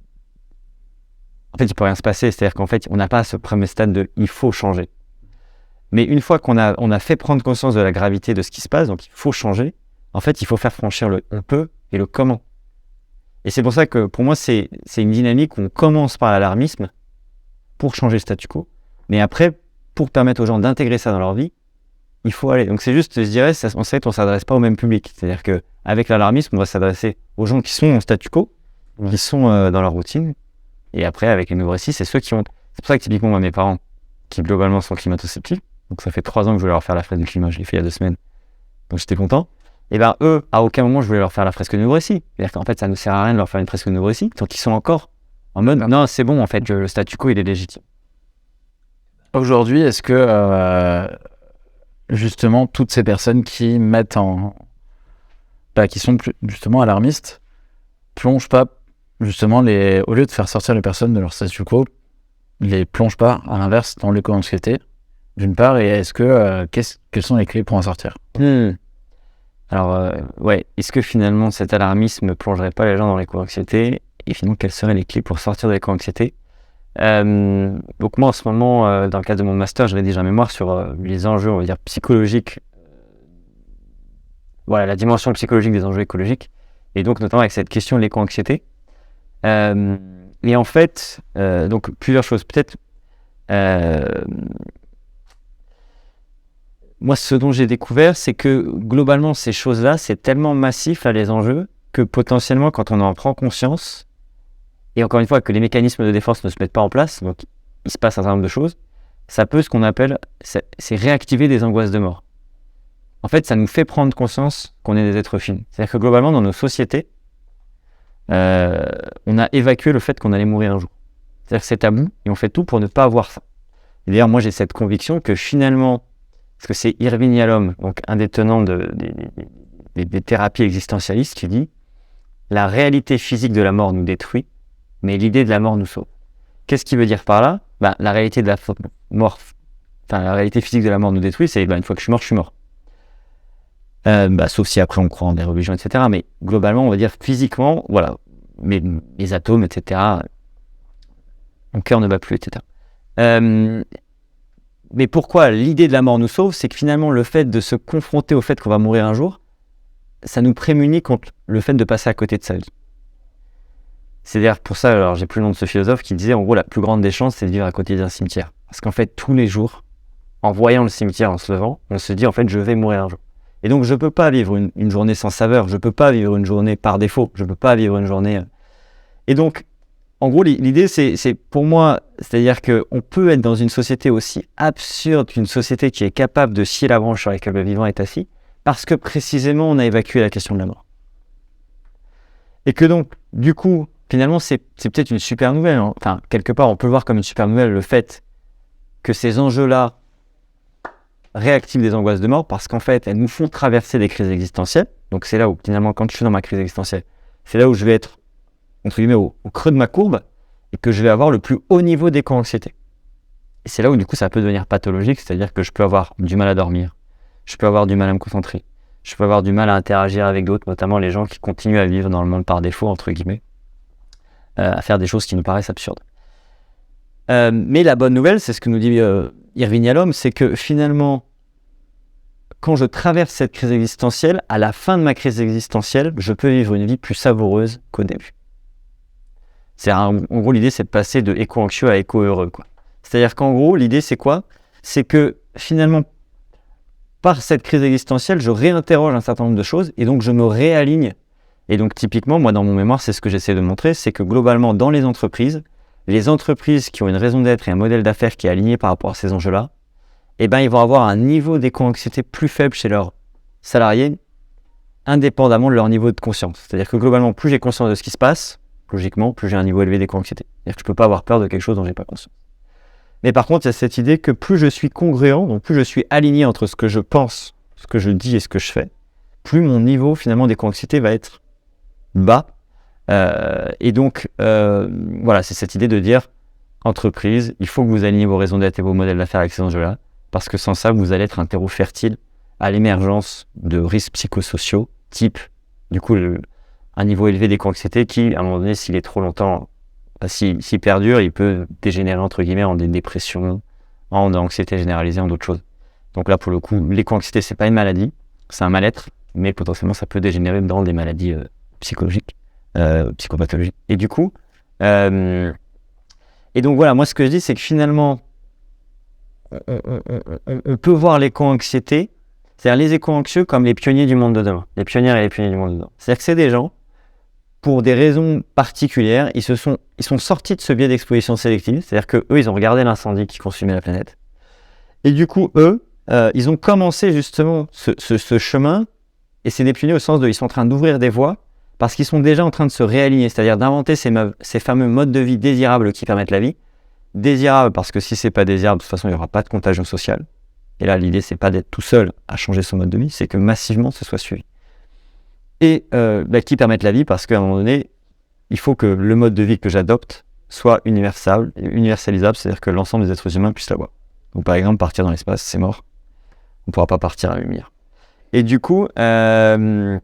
S5: peut rien se passer. C'est-à-dire qu'en fait, on n'a pas ce premier stade de il faut changer. Mais une fois qu'on a fait prendre conscience de la gravité de ce qui se passe, donc il faut changer, en fait, il faut faire franchir le on peut et le comment. Et c'est pour ça que pour moi, c'est une dynamique où on commence par l'alarmisme pour changer le statu quo. Mais après, pour permettre aux gens d'intégrer ça dans leur vie, il faut aller. Donc c'est juste, je dirais, on ne s'adresse pas au même public. C'est-à-dire qu'avec l'alarmisme, on va s'adresser aux gens qui sont en statu quo, qui sont dans leur routine. Et après, avec les nouveaux récits, c'est ceux qui ont... C'est pour ça que typiquement, moi, mes parents, qui globalement sont climato-sceptiques, donc ça fait 3 ans que je voulais leur faire la fresque du climat, je l'ai fait il y a 2 semaines, donc j'étais content. Et eux, à aucun moment je voulais leur faire la fresque de nouveau récit. C'est-à-dire qu'en fait, ça ne sert à rien de leur faire une fresque de nouveau récit, tant qu'ils sont encore en mode non, c'est bon, en fait, le statu quo, il est légitime.
S4: Aujourd'hui, est-ce que justement toutes ces personnes qui mettent qui sont justement alarmistes plongent pas justement au lieu de faire sortir les personnes de leur statu quo, les plongent pas à l'inverse dans l'éco-anxiété d'une part, et est-ce que quelles sont les clés pour en sortir?
S5: Alors, est-ce que finalement cet alarmisme ne plongerait pas les gens dans l'éco-anxiété? Et finalement, quelles seraient les clés pour sortir de l'éco-anxiété? Donc moi, en ce moment, dans le cadre de mon master, je rédige un mémoire sur les enjeux, on va dire, psychologiques. Voilà, la dimension psychologique des enjeux écologiques. Et donc, notamment avec cette question de l'éco-anxiété. Et en fait, donc plusieurs choses. Peut-être... Moi, ce dont j'ai découvert, c'est que globalement, ces choses-là, c'est tellement massif, là, les enjeux, que potentiellement, quand on en prend conscience, et encore une fois, que les mécanismes de défense ne se mettent pas en place, donc il se passe un certain nombre de choses, ça peut, ce qu'on appelle, c'est réactiver des angoisses de mort. En fait, ça nous fait prendre conscience qu'on est des êtres finis. C'est-à-dire que globalement, dans nos sociétés, on a évacué le fait qu'on allait mourir un jour. C'est-à-dire que c'est tabou, et on fait tout pour ne pas avoir ça. Et d'ailleurs, moi, j'ai cette conviction que finalement, parce que c'est Irvin Yalom, donc un des tenants des thérapies existentialistes, qui dit « La réalité physique de la mort nous détruit, mais l'idée de la mort nous sauve. » Qu'est-ce qu'il veut dire par là? La réalité de la mort, la réalité physique de la mort nous détruit, c'est une fois que je suis mort, je suis mort. Sauf si après on croit en des religions, etc. Mais globalement, on va dire physiquement, voilà, mes atomes, etc. Mon cœur ne bat plus, etc. Mais pourquoi l'idée de la mort nous sauve? C'est que finalement, le fait de se confronter au fait qu'on va mourir un jour, ça nous prémunit contre le fait de passer à côté de sa vie. C'est-à-dire, pour ça, alors j'ai plus le nom de ce philosophe qui disait, en gros, la plus grande des chances, c'est de vivre à côté d'un cimetière. Parce qu'en fait, tous les jours, en voyant le cimetière, en se levant, on se dit, en fait, je vais mourir un jour. Et donc, je peux pas vivre une journée sans saveur, je peux pas vivre une journée par défaut, je peux pas vivre une journée... Et donc, en gros, l'idée, c'est pour moi, c'est-à-dire qu'on peut être dans une société aussi absurde qu'une société qui est capable de scier la branche sur laquelle le vivant est assis, parce que précisément, on a évacué la question de la mort. Et que donc, du coup, finalement, c'est peut-être une super nouvelle. Hein. Enfin, quelque part, on peut le voir comme une super nouvelle, le fait que ces enjeux-là réactivent des angoisses de mort, parce qu'en fait, elles nous font traverser des crises existentielles. Donc, c'est là où, finalement, quand je suis dans ma crise existentielle, c'est là où je vais être entre guillemets, au creux de ma courbe, et que je vais avoir le plus haut niveau d'éco-anxiété. Et c'est là où, du coup, ça peut devenir pathologique, c'est-à-dire que je peux avoir du mal à dormir, je peux avoir du mal à me concentrer, je peux avoir du mal à interagir avec d'autres, notamment les gens qui continuent à vivre dans le monde par défaut, entre guillemets, à faire des choses qui nous paraissent absurdes. Mais la bonne nouvelle, c'est ce que nous dit Irvin Yalom, c'est que finalement, quand je traverse cette crise existentielle, à la fin de ma crise existentielle, je peux vivre une vie plus savoureuse qu'au début. En gros, l'idée, c'est de passer de éco-anxieux à éco-heureux, quoi. C'est-à-dire qu'en gros, l'idée, c'est quoi? C'est que finalement, par cette crise existentielle, je réinterroge un certain nombre de choses et donc je me réaligne. Et donc, typiquement, moi, dans mon mémoire, c'est ce que j'essaie de montrer, c'est que globalement, dans les entreprises qui ont une raison d'être et un modèle d'affaires qui est aligné par rapport à ces enjeux-là, ils vont avoir un niveau d'éco-anxiété plus faible chez leurs salariés, indépendamment de leur niveau de conscience. C'est-à-dire que globalement, plus j'ai conscience de ce qui se passe, logiquement, plus j'ai un niveau élevé d'éco-anxiété. C'est-à-dire que je ne peux pas avoir peur de quelque chose dont je n'ai pas conscience. Mais par contre, il y a cette idée que plus je suis congruent, donc plus je suis aligné entre ce que je pense, ce que je dis et ce que je fais, plus mon niveau finalement d'éco-anxiété va être bas. Et donc, voilà, c'est cette idée de dire, entreprise, il faut que vous alignez vos raisons d'être et vos modèles d'affaires avec ces enjeux-là, parce que sans ça, vous allez être un terreau fertile à l'émergence de risques psychosociaux, type, du coup, un niveau élevé d'éco-anxiété qui, à un moment donné, s'il est trop longtemps, s'il perdure, il peut dégénérer, entre guillemets, en des dépressions, en anxiété généralisée, en d'autres choses. Donc là, pour le coup, l'éco-anxiété, c'est pas une maladie, c'est un mal-être, mais potentiellement, ça peut dégénérer dans des maladies psychologiques, psychopathologiques. Et du coup, et donc voilà, moi, ce que je dis, c'est que finalement, on peut voir l'éco-anxiété, c'est-à-dire les éco-anxieux comme les pionniers du monde de demain, les pionnières et les pionniers du monde de demain. C'est-à-dire que c'est des gens, pour des raisons particulières, ils sont sortis de ce biais d'exposition sélective, c'est-à-dire qu'eux, ils ont regardé l'incendie qui consumait la planète. Et du coup, eux, ils ont commencé justement ce chemin, et c'est des pionniers au sens de, ils sont en train d'ouvrir des voies, parce qu'ils sont déjà en train de se réaligner, c'est-à-dire d'inventer ces fameux modes de vie désirables qui permettent la vie. Désirables parce que si c'est pas désirable, de toute façon, il n'y aura pas de contagion sociale. Et là, l'idée, c'est pas d'être tout seul à changer son mode de vie, c'est que massivement, ce soit suivi. et qui permettent la vie, parce qu'à un moment donné, il faut que le mode de vie que j'adopte soit universalisable, c'est-à-dire que l'ensemble des êtres humains puissent l'avoir. Donc par exemple, partir dans l'espace, c'est mort. On ne pourra pas partir à la lumière. Et du coup, voilà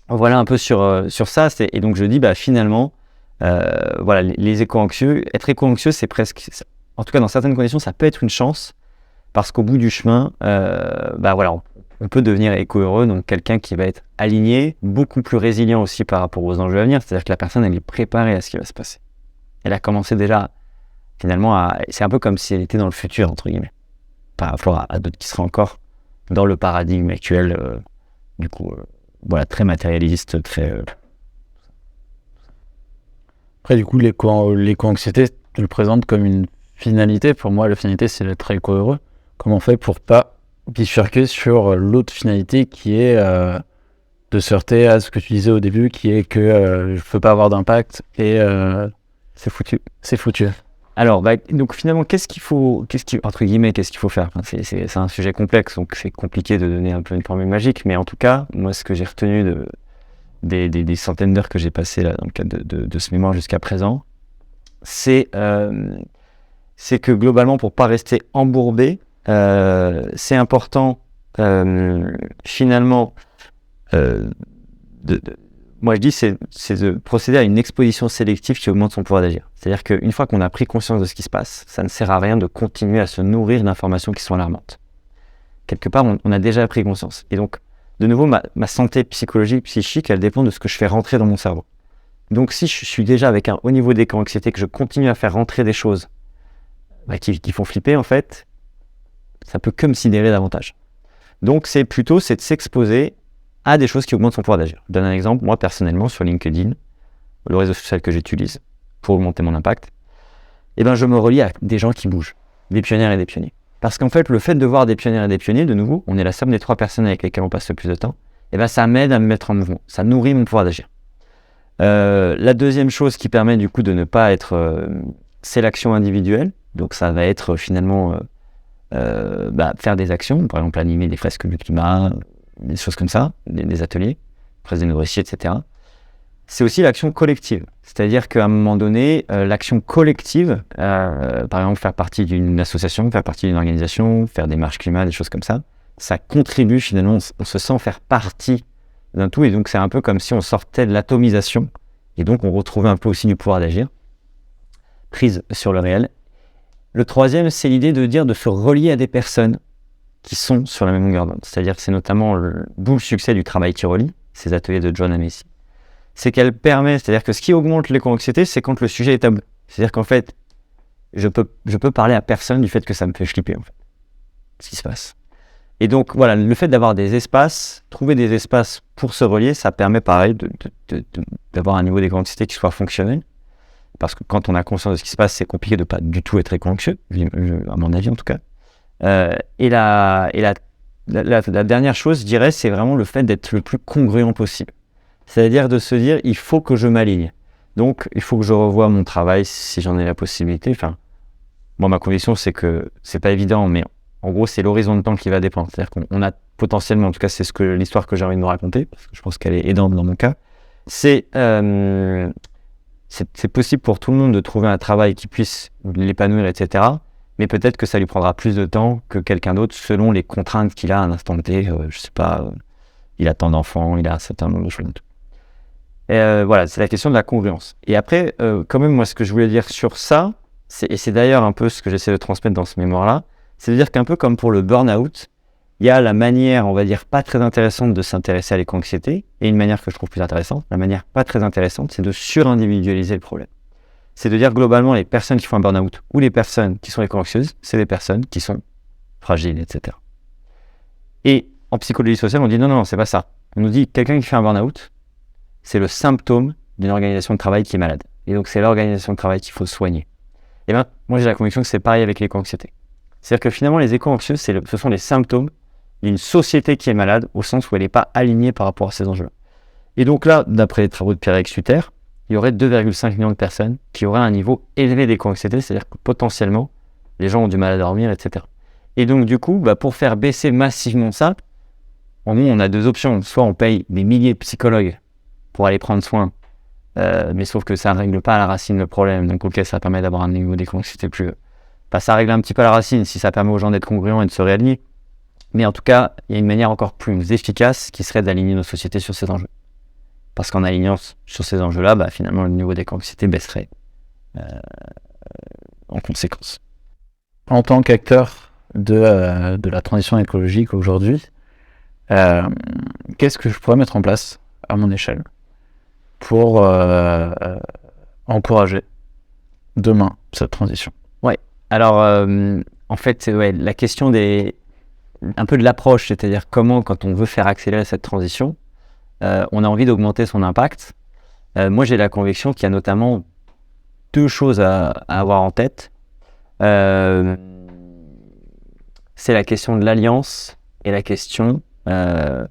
S5: un peu sur ça. Et donc je dis, finalement, voilà, les éco-anxieux, être éco-anxieux, c'est presque, en tout cas dans certaines conditions, ça peut être une chance, parce qu'au bout du chemin, voilà, on peut devenir éco-heureux, donc quelqu'un qui va être aligné, beaucoup plus résilient aussi par rapport aux enjeux à venir, c'est-à-dire que la personne, elle est préparée à ce qui va se passer. Elle a commencé déjà, finalement, c'est un peu comme si elle était dans le futur, entre guillemets, par rapport à d'autres qui seraient encore dans le paradigme actuel, du coup, voilà, très matérialiste, très...
S4: Après, du coup, l'éco-anxiété, tu le présentes comme une finalité. Pour moi, la finalité, c'est d'être éco-heureux. Comment on fait pour pas bifurquer sur l'autre finalité qui est de se heurter à ce que tu disais au début, qui est que je peux pas avoir d'impact et
S5: c'est foutu.
S4: C'est foutu.
S5: Alors, donc finalement, qu'est-ce qu'il faut faire? Enfin, c'est un sujet complexe, donc c'est compliqué de donner un peu une formule magique, mais en tout cas, moi, ce que j'ai retenu des centaines d'heures que j'ai passées là, dans le cadre de ce mémoire jusqu'à présent, c'est que globalement, pour pas rester embourbé, c'est important finalement moi je dis c'est de procéder à une exposition sélective qui augmente son pouvoir d'agir. C'est-à-dire qu'une fois qu'on a pris conscience de ce qui se passe, ça ne sert à rien de continuer à se nourrir d'informations qui sont alarmantes. Quelque part, on a déjà pris conscience. Et donc, de nouveau, ma santé psychologique, psychique, elle dépend de ce que je fais rentrer dans mon cerveau. Donc si je suis déjà avec un haut niveau d'éco-anxiété, que je continue à faire rentrer des choses qui font flipper, en fait, ça peut que me sidérer davantage. Donc c'est de s'exposer à des choses qui augmentent son pouvoir d'agir. Je donne un exemple, moi personnellement sur LinkedIn, le réseau social que j'utilise pour augmenter mon impact, je me relie à des gens qui bougent, des pionnières et des pionniers. Parce qu'en fait, le fait de voir des pionnières et des pionniers, de nouveau, on est la somme des 3 personnes avec lesquelles on passe le plus de temps, ça m'aide à me mettre en mouvement, ça nourrit mon pouvoir d'agir. La deuxième chose qui permet du coup de ne pas être... c'est l'action individuelle, donc ça va être finalement faire des actions, par exemple animer des fresques du climat, des choses comme ça, des ateliers, presse des nourriciers, etc. C'est aussi l'action collective, c'est-à-dire qu'à un moment donné, l'action collective, par exemple faire partie d'une association, faire partie d'une organisation, faire des marches climat, des choses comme ça, ça contribue finalement, on se sent faire partie d'un tout, et donc c'est un peu comme si on sortait de l'atomisation, et donc on retrouvait un peu aussi du pouvoir d'agir, prise sur le réel. Le troisième, c'est l'idée de se relier à des personnes qui sont sur la même longueur d'onde. C'est-à-dire que c'est notamment d'où le succès du travail qui relie, ces ateliers de John Amacy. C'est qu'elle permet, c'est-à-dire que ce qui augmente l'éco-anxiété, c'est quand le sujet est tabou. C'est-à-dire qu'en fait, je peux parler à personne du fait que ça me fait flipper, en fait, ce qui se passe. Et donc, voilà, le fait d'avoir des espaces, trouver des espaces pour se relier, ça permet pareil d'avoir un niveau d'éco-anxiété qui soit fonctionnel. Parce que quand on a conscience de ce qui se passe, c'est compliqué de pas du tout être éco-anxieux, à mon avis en tout cas. Et la dernière chose, je dirais, c'est vraiment le fait d'être le plus congruent possible. C'est-à-dire de se dire, il faut que je m'aligne. Donc, il faut que je revoie mon travail si j'en ai la possibilité. Enfin, moi, ma conviction, c'est que c'est pas évident, mais en gros, c'est l'horizon de temps qui va dépendre. C'est-à-dire qu'on a potentiellement, en tout cas, c'est l'histoire que j'ai envie de me raconter, parce que je pense qu'elle est aidante dans mon cas. C'est possible pour tout le monde de trouver un travail qui puisse l'épanouir, etc. Mais peut-être que ça lui prendra plus de temps que quelqu'un d'autre selon les contraintes qu'il a à un instant T. Je sais pas, il a tant d'enfants, il a un certain nombre de choses. Voilà, c'est la question de la congruence. Et après, quand même, moi, ce que je voulais dire sur ça, et c'est d'ailleurs un peu ce que j'essaie de transmettre dans ce mémoire-là, c'est de dire qu'un peu comme pour le burn-out, il y a la manière, on va dire, pas très intéressante de s'intéresser à l'éco-anxiété, et une manière que je trouve plus intéressante. La manière pas très intéressante, c'est de surindividualiser le problème. C'est de dire globalement, les personnes qui font un burn-out ou les personnes qui sont éco-anxieuses, c'est des personnes qui sont fragiles, etc. Et en psychologie sociale, on dit non, c'est pas ça. On nous dit quelqu'un qui fait un burn-out, c'est le symptôme d'une organisation de travail qui est malade. Et donc, c'est l'organisation de travail qu'il faut soigner. Et bien, moi, j'ai la conviction que c'est pareil avec l'éco-anxiété. C'est-à-dire que finalement, les éco-anxieux, ce sont les symptômes d'une société qui est malade, au sens où elle n'est pas alignée par rapport à ces enjeux. Et donc là, d'après les travaux de Pierre-Éric Sutter, il y aurait 2,5 millions de personnes qui auraient un niveau élevé d'éco-anxiété, c'est-à-dire que potentiellement, les gens ont du mal à dormir, etc. Et donc, du coup, pour faire baisser massivement ça, on a 2 options. Soit on paye des milliers de psychologues pour aller prendre soin. Mais sauf que ça ne règle pas à la racine le problème. Donc, ok, ça permet d'avoir un niveau d'éco-anxiété plus... ça règle un petit peu la racine si ça permet aux gens d'être congruents et de se réaligner. Mais en tout cas, il y a une manière encore plus efficace qui serait d'aligner nos sociétés sur ces enjeux. Parce qu'en alignant sur ces enjeux-là, finalement, le niveau d'éco-anxiété baisserait en conséquence.
S4: En tant qu'acteur de la transition écologique aujourd'hui, qu'est-ce que je pourrais mettre en place à mon échelle pour encourager demain cette transition?
S5: Ouais. Alors, en fait, c'est la question un peu de l'approche, c'est-à-dire comment, quand on veut faire accélérer cette transition, on a envie d'augmenter son impact. Moi, j'ai la conviction qu'il y a notamment 2 choses à avoir en tête. C'est la question de l'alliance et la question... c'est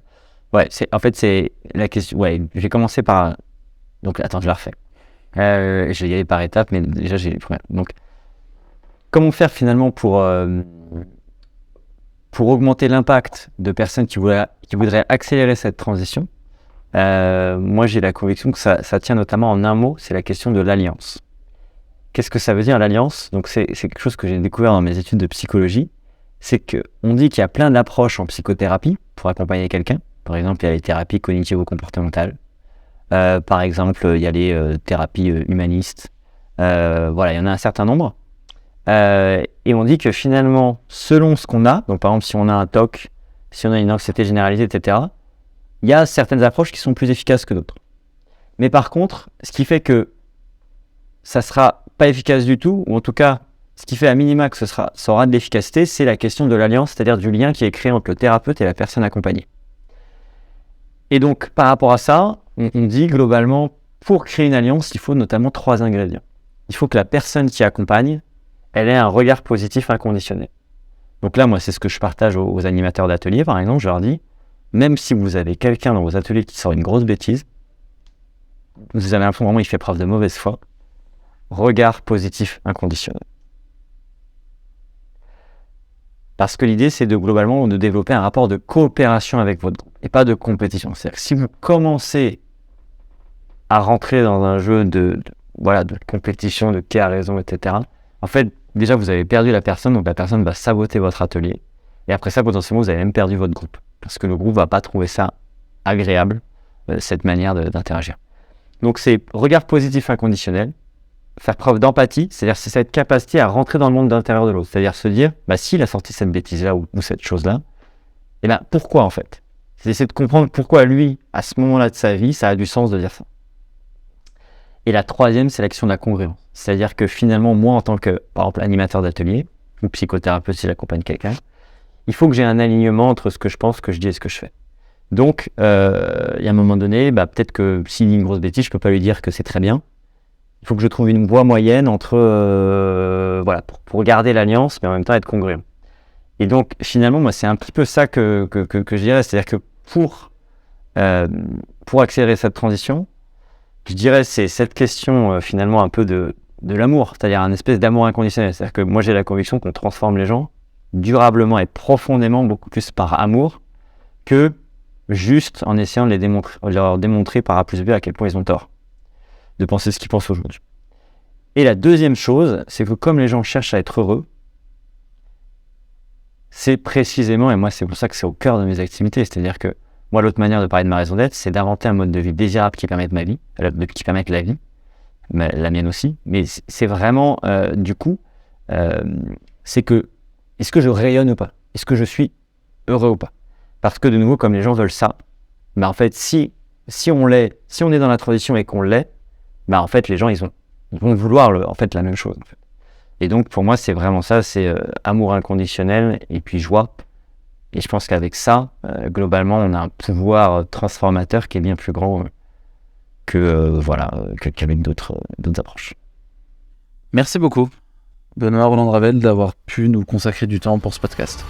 S5: la question... Ouais, je vais commencer par... Donc, attends, je la refais. Je vais y aller par étapes, mais déjà, j'ai les premières. Donc, comment faire finalement pour augmenter l'impact de personnes qui voudraient accélérer cette transition? Moi, j'ai la conviction que ça tient notamment en un mot, c'est la question de l'alliance. Qu'est-ce que ça veut dire, l'alliance? Donc, c'est quelque chose que j'ai découvert dans mes études de psychologie. C'est qu'on dit qu'il y a plein d'approches en psychothérapie pour accompagner quelqu'un. Par exemple, il y a les thérapies cognitivo-comportementales. Par exemple, il y a les thérapies humanistes. Il y en a un certain nombre. Et on dit que finalement, selon ce qu'on a, donc par exemple, si on a un TOC, si on a une anxiété généralisée, etc., il y a certaines approches qui sont plus efficaces que d'autres. Mais par contre, ce qui fait que ça sera pas efficace du tout, ou en tout cas, ce qui fait à minima que ça aura de l'efficacité, c'est la question de l'alliance, c'est-à-dire du lien qui est créé entre le thérapeute et la personne accompagnée. Et donc, par rapport à ça, on dit globalement, pour créer une alliance, il faut notamment 3 ingrédients. Il faut que la personne qui accompagne, elle ait un regard positif inconditionnel. Donc là, moi, c'est ce que je partage aux animateurs d'ateliers, par exemple. Je leur dis, même si vous avez quelqu'un dans vos ateliers qui sort une grosse bêtise, vous avez l'impression vraiment il fait preuve de mauvaise foi, regard positif inconditionnel. Parce que l'idée, c'est globalement de développer un rapport de coopération avec votre groupe, et pas de compétition. C'est-à-dire que si vous commencez à rentrer dans un jeu de compétition, de qui a raison, etc., en fait, déjà, vous avez perdu la personne, donc la personne va saboter votre atelier. Et après ça, potentiellement, vous avez même perdu votre groupe. Parce que le groupe ne va pas trouver ça agréable, cette manière d'interagir. Donc, c'est regard positif inconditionnel, faire preuve d'empathie, c'est-à-dire c'est cette capacité à rentrer dans le monde d'intérieur de l'autre. C'est-à-dire se dire, s'il a sorti cette bêtise-là ou cette chose-là, pourquoi en fait? C'est essayer de comprendre pourquoi lui, à ce moment-là de sa vie, ça a du sens de dire ça. Et la troisième, c'est l'action de la congruence. C'est-à-dire que finalement, moi, en tant que, par exemple, animateur d'atelier, ou psychothérapeute si j'accompagne quelqu'un, il faut que j'ai un alignement entre ce que je pense, ce que je dis et ce que je fais. Donc, il y a un moment donné, peut-être que s'il dit une grosse bêtise, je ne peux pas lui dire que c'est très bien. Il faut que je trouve une voie moyenne entre, pour garder l'alliance, mais en même temps être congruent. Et donc, finalement, moi, c'est un petit peu ça que je dirais. C'est-à-dire que pour accélérer cette transition, je dirais c'est cette question, finalement, un peu de l'amour, c'est-à-dire un espèce d'amour inconditionnel. C'est-à-dire que moi, j'ai la conviction qu'on transforme les gens durablement et profondément, beaucoup plus par amour, que juste en essayant de leur démontrer par A plus B à quel point ils ont tort de penser ce qu'ils pensent aujourd'hui. Et la deuxième chose, c'est que comme les gens cherchent à être heureux, c'est précisément, et moi c'est pour ça que c'est au cœur de mes activités, c'est-à-dire que moi l'autre manière de parler de ma raison d'être, c'est d'inventer un mode de vie désirable qui permette qui permette la vie, la mienne aussi, mais c'est vraiment, c'est que, est-ce que je rayonne ou pas? Est-ce que je suis heureux ou pas? Parce que de nouveau, comme les gens veulent ça, en fait, si on est dans la transition et qu'on l'est, en fait, les gens, ils vont vouloir la même chose. En fait. Et donc, pour moi, c'est vraiment ça, c'est amour inconditionnel et puis joie. Et je pense qu'avec ça, globalement, on a un pouvoir transformateur qui est bien plus grand qu'avec d'autres approches.
S4: Merci beaucoup, Benoît Roland Ravel, d'avoir pu nous consacrer du temps pour ce podcast.